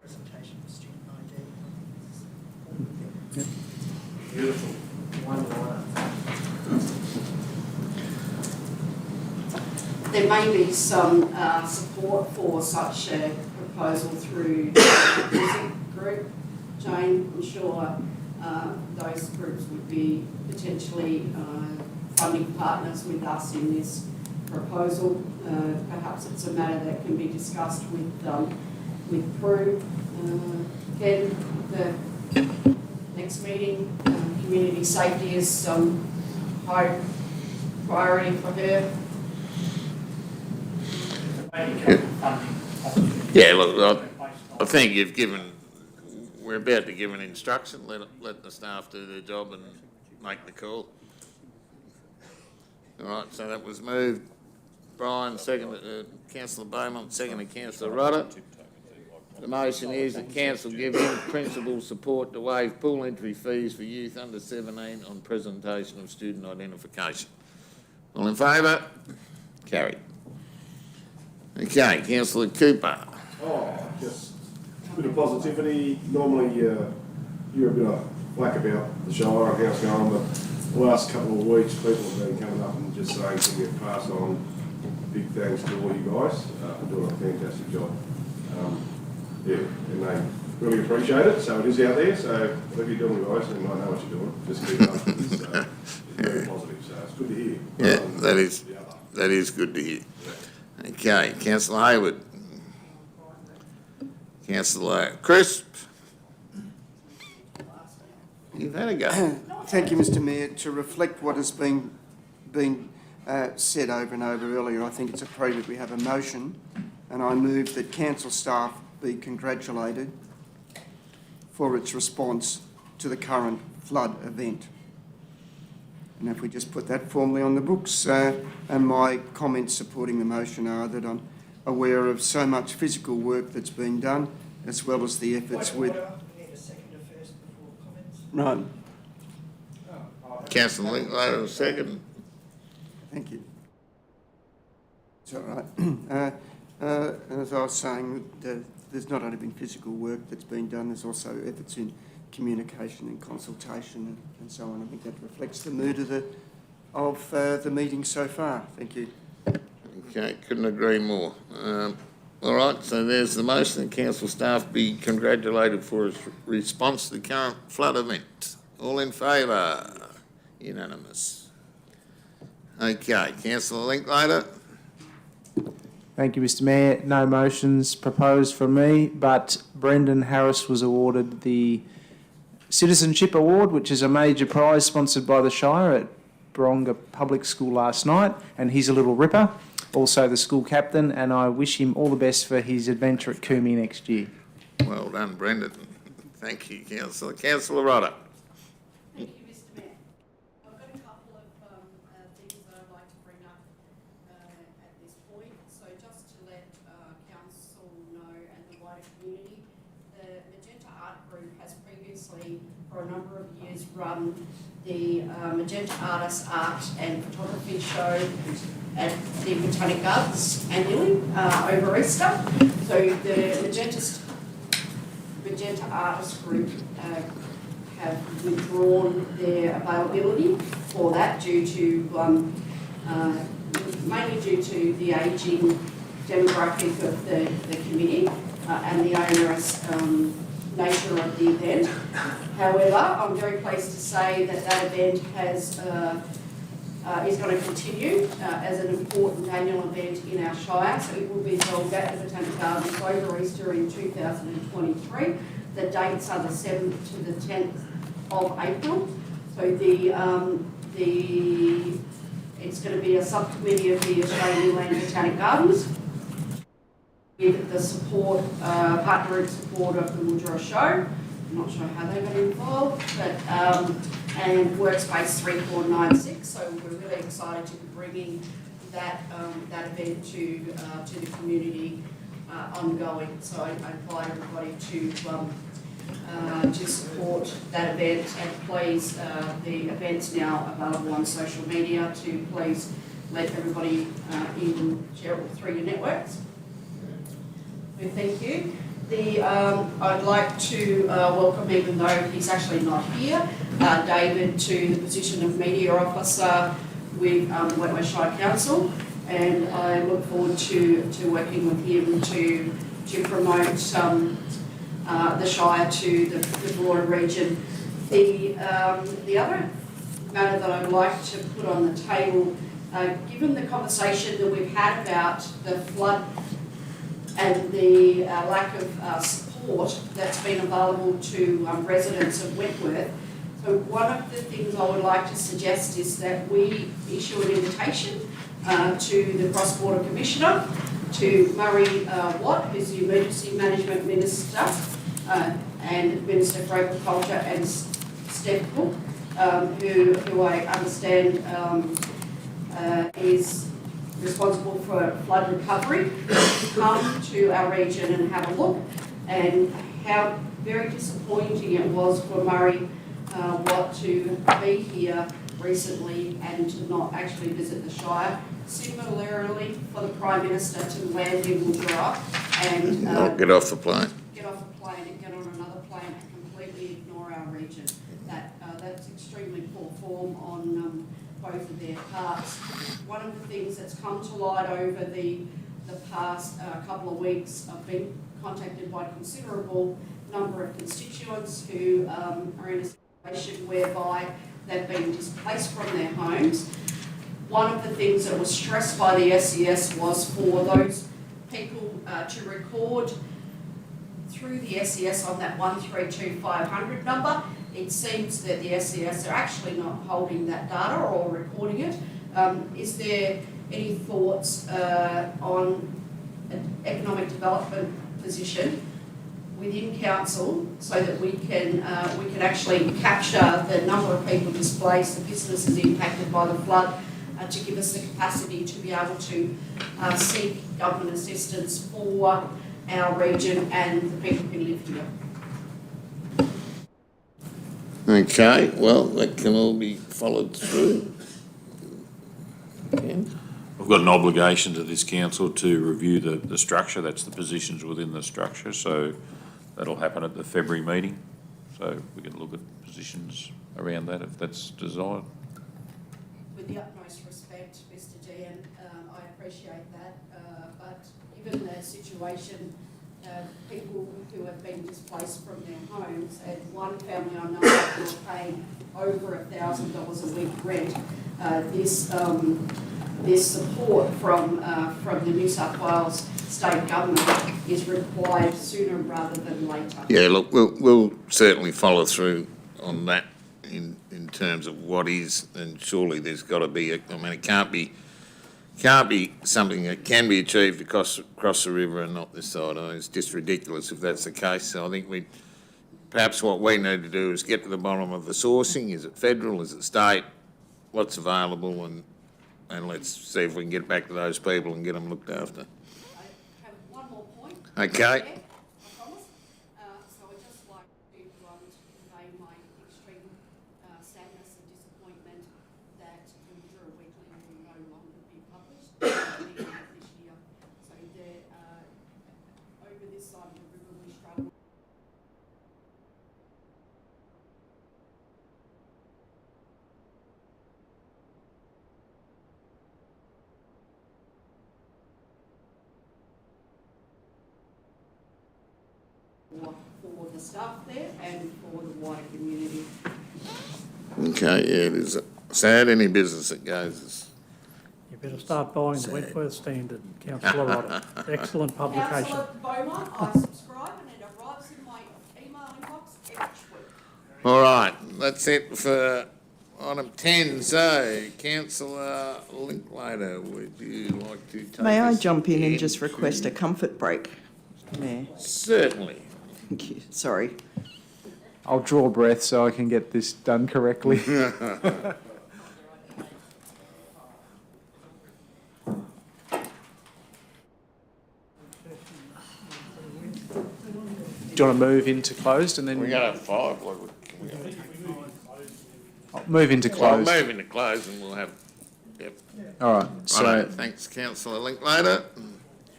Presentation of student ID. Beautiful. There may be some support for such a proposal through the music group. Jane, I'm sure those groups would be potentially funding partners with us in this proposal. Perhaps it's a matter that can be discussed with Prue. Ken, the next meeting, community safety is high priority for her. Yeah, look, I think we're about to give an instruction, let the staff do their job and make the call. All right, so that was moved. Brian, seconded, Councillor Beaumont, seconded Councillor Rudder. The motion is that council give in principle support to waive pool entry fees for youth under 17 on presentation of student identification. All in favour? Carried. Okay, Councillor Cooper. Oh, just a bit of positivity. Normally, you're a bit of whack about the Shire and how it's going, but the last couple of weeks, people have been coming up and just saying, can you pass on big thanks to all you guys for doing a fantastic job. Yeah, and they really appreciate it, so it is out there, so whatever you're doing, guys, and I know what you're doing, just keep up. It's very positive, so it's good to hear. Yeah, that is good to hear. Okay, Councillor Hayward. Councillor Crisp. You've had a go. Thank you, Mr Mayor. To reflect what has been said over and over earlier, I think it's appropriate we have a motion, and I move that council staff be congratulated for its response to the current flood event. And if we just put that formally on the books, and my comments supporting the motion are that I'm aware of so much physical work that's been done, as well as the efforts with... We need a seconder first before comments. Right. Councillor Linklater, second. Thank you. It's all right. As I was saying, there's not only been physical work that's been done, there's also efforts in communication and consultation and so on. I think that reflects the mood of the meeting so far. Thank you. Okay, couldn't agree more. All right, so there's the motion that council staff be congratulated for its response to the current flood event. All in favour? Unanimous. Okay, Councillor Linklater. Thank you, Mr Mayor. No motions proposed from me, but Brendan Harris was awarded the Citizenship Award, which is a major prize sponsored by the Shire at Baronga Public School last night, and he's a little ripper, also the school captain, and I wish him all the best for his adventure at Coombe next year. Well done, Brendan. Thank you, Councillor. Councillor Rodder. Thank you, Mr Mayor. I've got a couple of things that I'd like to bring up at this point. So just to let council know and the wider community, the Magenta Art Group has previously, for a number of years, run the Magenta Artists Art and Photography Show at the Botanic Gardens annually over Easter. So the Magenta Artists Group have withdrawn their availability for that due to, mainly due to the ageing demographic of the committee and the onerous nature of the event. However, I'm very pleased to say that that event has is going to continue as an important annual event in our Shire. So it will be held at the Botanic Gardens over Easter in 2023. The dates are the 7th to the 10th of April. So it's going to be a subcommittee of the Australian Inland Botanic Gardens with the support, partnering support of the Woodrow Show. I'm not sure how they got involved, but and Workspace 3496. So we're really excited to be bringing that event to the community ongoing. So I invite everybody to support that event, and please, the event's now available on social media, to please let everybody even share it through your networks. So thank you. I'd like to welcome, even though he's actually not here, David to the position of Media Officer with Wentworth Shire Council, and I look forward to working with him to promote the Shire to the broader region. The other matter that I'd like to put on the table, given the conversation that we've had about the flood and the lack of support that's been available to residents of Wentworth. So one of the things I would like to suggest is that we issue an invitation to the Cross-Border Commissioner, to Murray Watt, who's the Emergency Management Minister, and Minister for Agriculture, and Steph Cook, who I understand is responsible for flood recovery, come to our region and have a look, and how very disappointing it was for Murray Watt to be here recently and to not actually visit the Shire. Similarly, for the Prime Minister to land in Woodrow and Not get off the plane. Get off the plane and get on another plane and completely ignore our region. That's extremely poor form on both of their parts. One of the things that's come to light over the past couple of weeks, I've been contacted by a considerable number of constituents who are in a situation whereby they've been displaced from their homes. One of the things that was stressed by the SES was for those people to record through the SES on that 132500 number. It seems that the SES are actually not holding that data or recording it. Is there any thoughts on an economic development position within council so that we can actually capture the number of people displaced, the businesses impacted by the flood, to give us the capacity to be able to seek government assistance for our region and the people who live here? Okay, well, that can all be followed through. Ken? I've got an obligation to this council to review the structure, that's the positions within the structure, so that'll happen at the February meeting. So we can look at positions around that if that's desired. With the utmost respect, Mr. Dean, I appreciate that, but given the situation, people who have been displaced from their homes, and one family I know who are paying over $1,000 a week rent, this this support from the New South Wales state government is required sooner rather than later. Yeah, look, we'll certainly follow through on that in terms of what is, and surely there's got to be, I mean, it can't be something that can be achieved across the river and not this side. I mean, it's just ridiculous if that's the case. So I think perhaps what we need to do is get to the bottom of the sourcing. Is it federal? Is it state? What's available? And let's see if we can get back to those people and get them looked after. I have one more point. Okay. I promise. So I'd just like to convey my extreme sadness and disappointment that the Mildura Weekly will no longer be published this year. So there, over this side of the river, we struggle. For the staff there and for the wider community. Okay, yeah, it is sad. Any business that goes is You better start buying the Wentworth Standard, Councillor Rodder. Excellent publication. Councillor Beaumont, I subscribe and it arrives in my email inbox every week. all right. That's it for item 10. So, Councillor Linklater, would you like to take May I us jump in and just into- request a comfort break, Mr Mayor? Certainly. Thank you. Sorry. I'll draw breath so I can get this done correctly. Do you want to move into closed and then We got 5. Like, move into closed? I'll move into close and we'll have. Yep. All right. So Righto. Thanks, Councillor Linklater.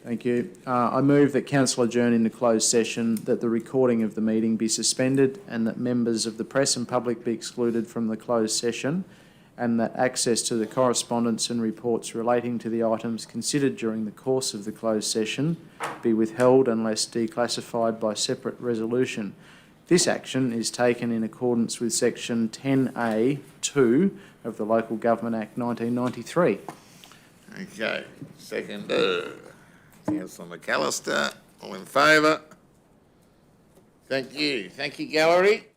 thank you. I move that council adjourn into closed session, that the recording of the meeting be suspended, and that members of the press and public be excluded from the closed session, and that access to the correspondence and reports relating to the items considered during the course of the closed session be withheld unless declassified by separate resolution. This action is taken in accordance with section 10A(2) of the Local Government Act 1993. Okay. Second, Councillor McAllister. All in favour? Thank you. Thank you, gallery.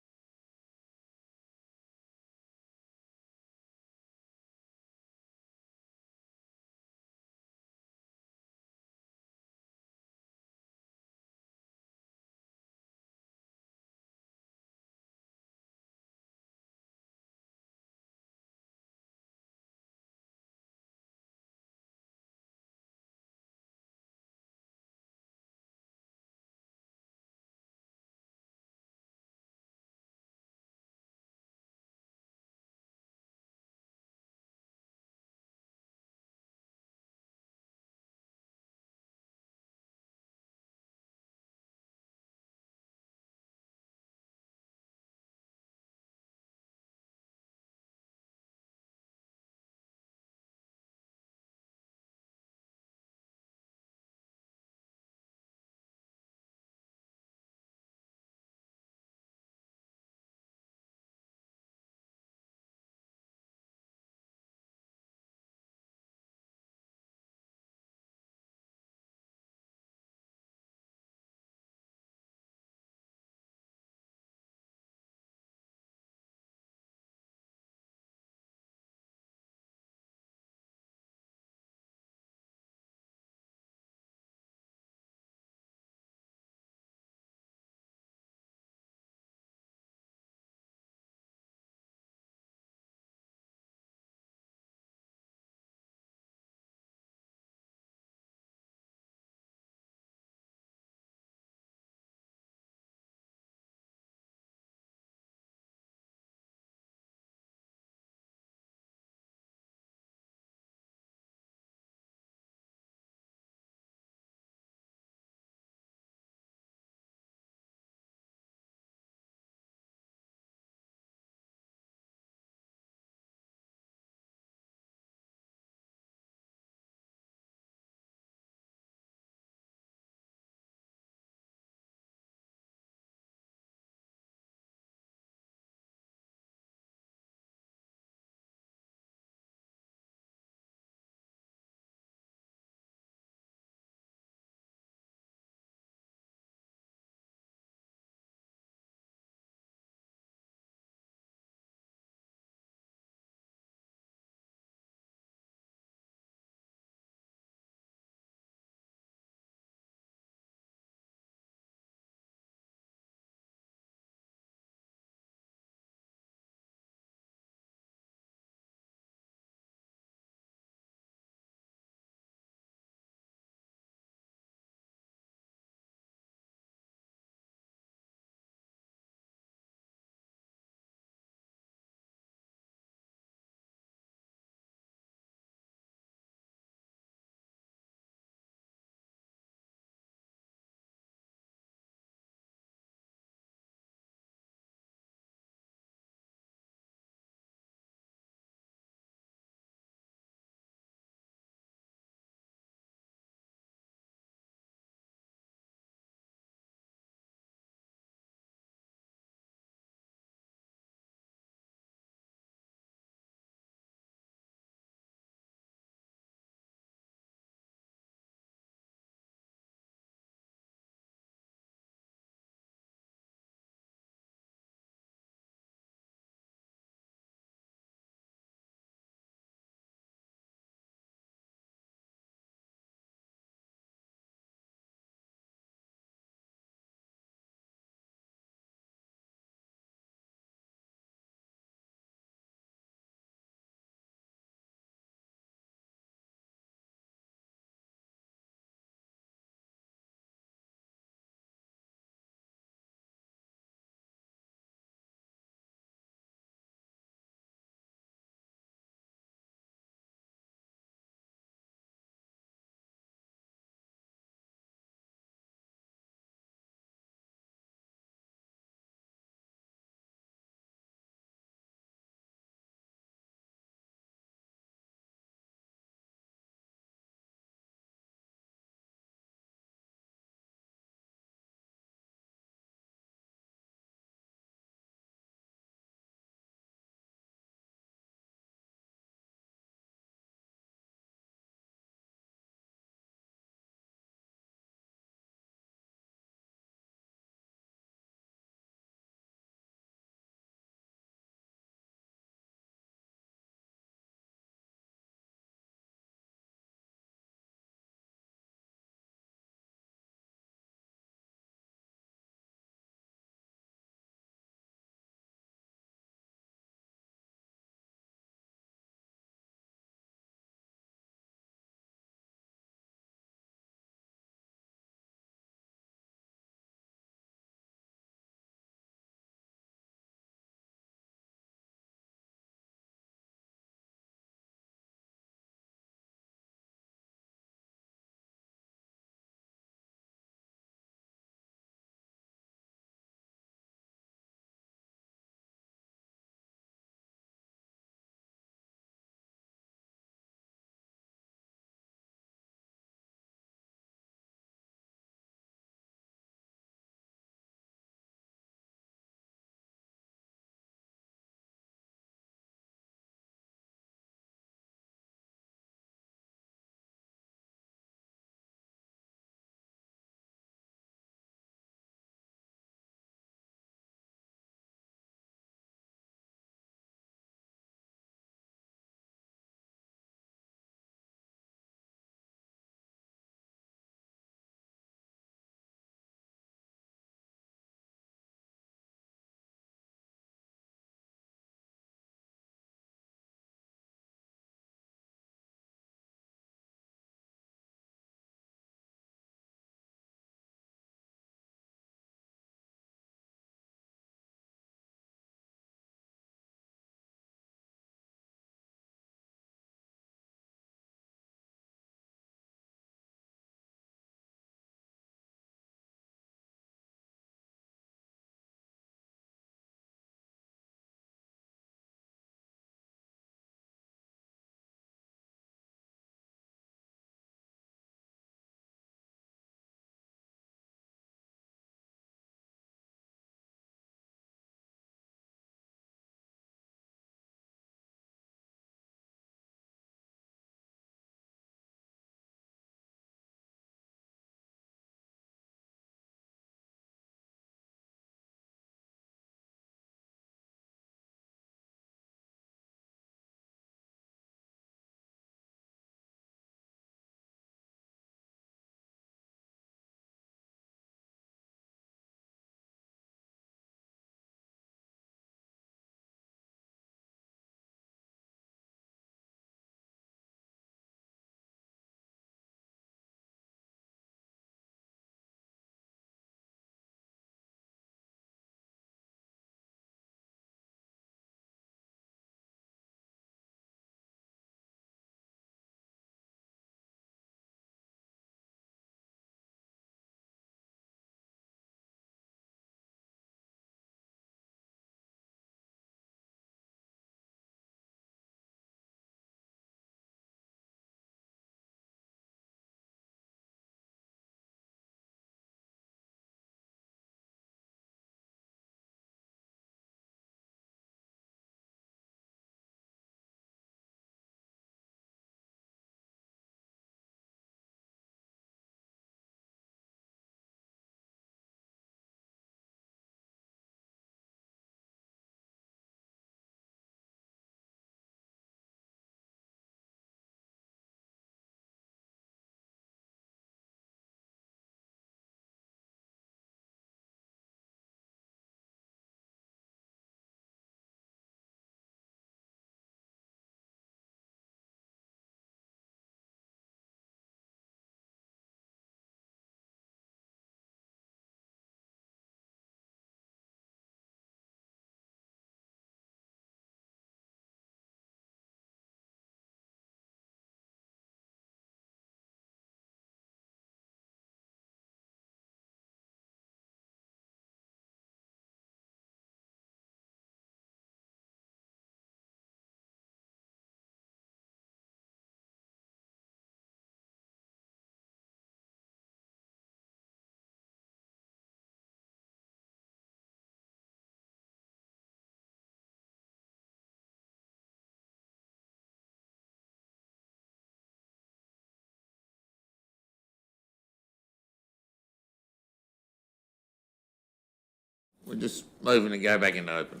We're just moving to go back into open.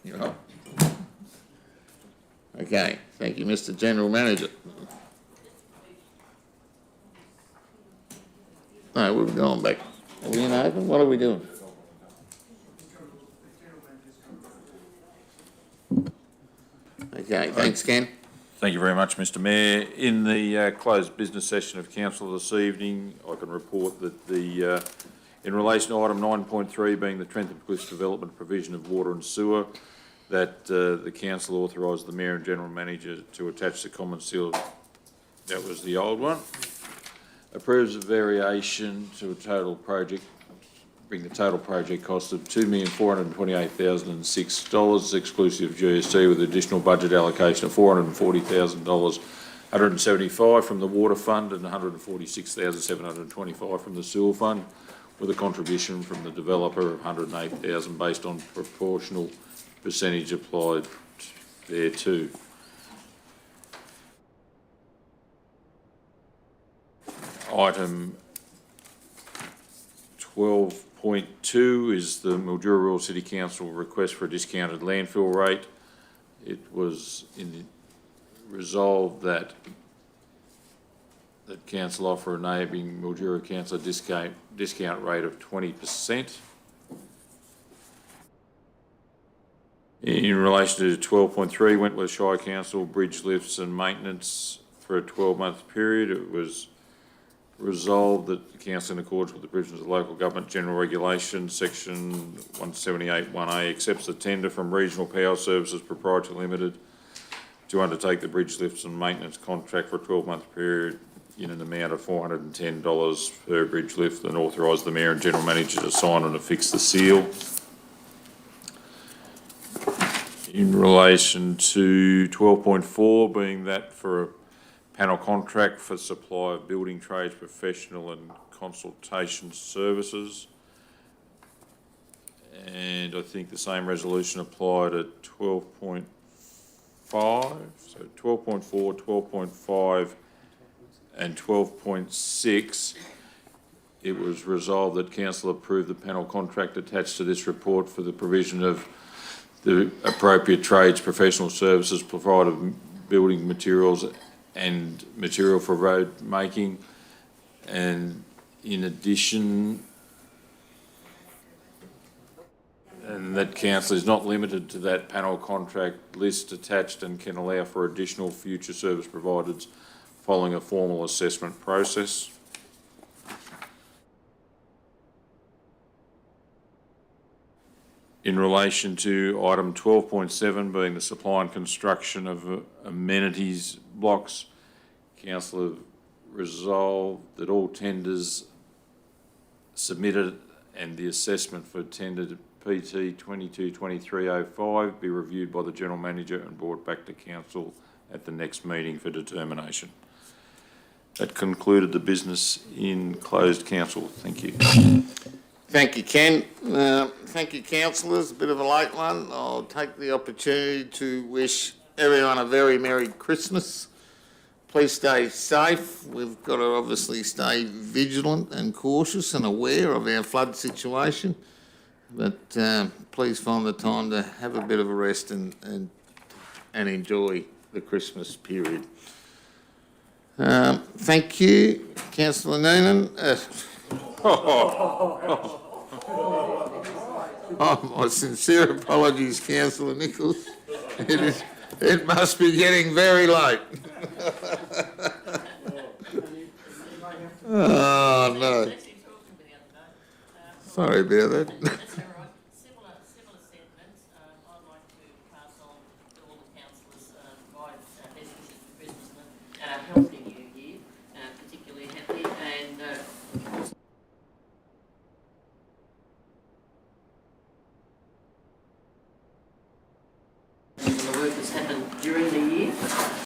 You're right. Okay, thank you, Mr. General Manager. No, we've gone back. Are we in open? What are we doing? Okay, thanks, Ken. Thank you very much, Mr Mayor. In the closed business session of council this evening, I can report that in relation to item 9.3 being the Trentham Cliffs Development provision of water and sewer, that the council authorised the Mayor and General Manager to attach the common seal. That was the old one. Approves a variation to a total project, bring the total project cost of $2,428,006 exclusive of GST, with additional budget allocation of $440,000, $175 from the water fund and $146,725 from the sewer fund, with a contribution from the developer of $108,000 based on proportional percentage applied thereto. Item 12.2 is the Mildura Rural City Council request for a discounted landfill rate. It was resolved that council offer a neighbouring Mildura council discount rate of 20%. In relation to 12.3, Wentworth Shire Council bridge lifts and maintenance for a 12-month period, it was resolved that the council, in accordance with the provisions of local government general regulation, section 178(1)A, accepts the tender from Regional Power Services Proprietary Limited to undertake the bridge lifts and maintenance contract for a 12-month period in an amount of $410 per bridge lift, and authorise the Mayor and General Manager to sign and affix the seal. In relation to 12.4, being that for a panel contract for supply of building trades, professional and consultation services. And I think the same resolution applied at 12.5, so 12.4, 12.5 and 12.6. It was resolved that council approved the panel contract attached to this report for the provision of the appropriate trades, professional services, provided building materials and material for road making. And in addition, and that council is not limited to that panel contract list attached and can allow for additional future service providers following a formal assessment process. In relation to item 12.7, being the supply and construction of amenities blocks, council have resolved that all tenders submitted and the assessment for tender PT 222305 be reviewed by the General Manager and brought back to council at the next meeting for determination. That concluded the business in closed council. Thank you. Thank you, Ken. Thank you, councillors. A bit of a late one. I'll take the opportunity to wish everyone a very Merry Christmas. Please stay safe. We've got to obviously stay vigilant and cautious and aware of our flood situation. But please find the time to have a bit of a rest and enjoy the Christmas period. Thank you, Councillor Noonan. My sincere apologies, Councillor Nichols. It must be getting very late. Oh, no. Sorry about that. Similar sentiments. I'd like to pass on to all the councillors my best wishes for Christmas and a healthy new year, particularly happy, and the work that's happened during the year.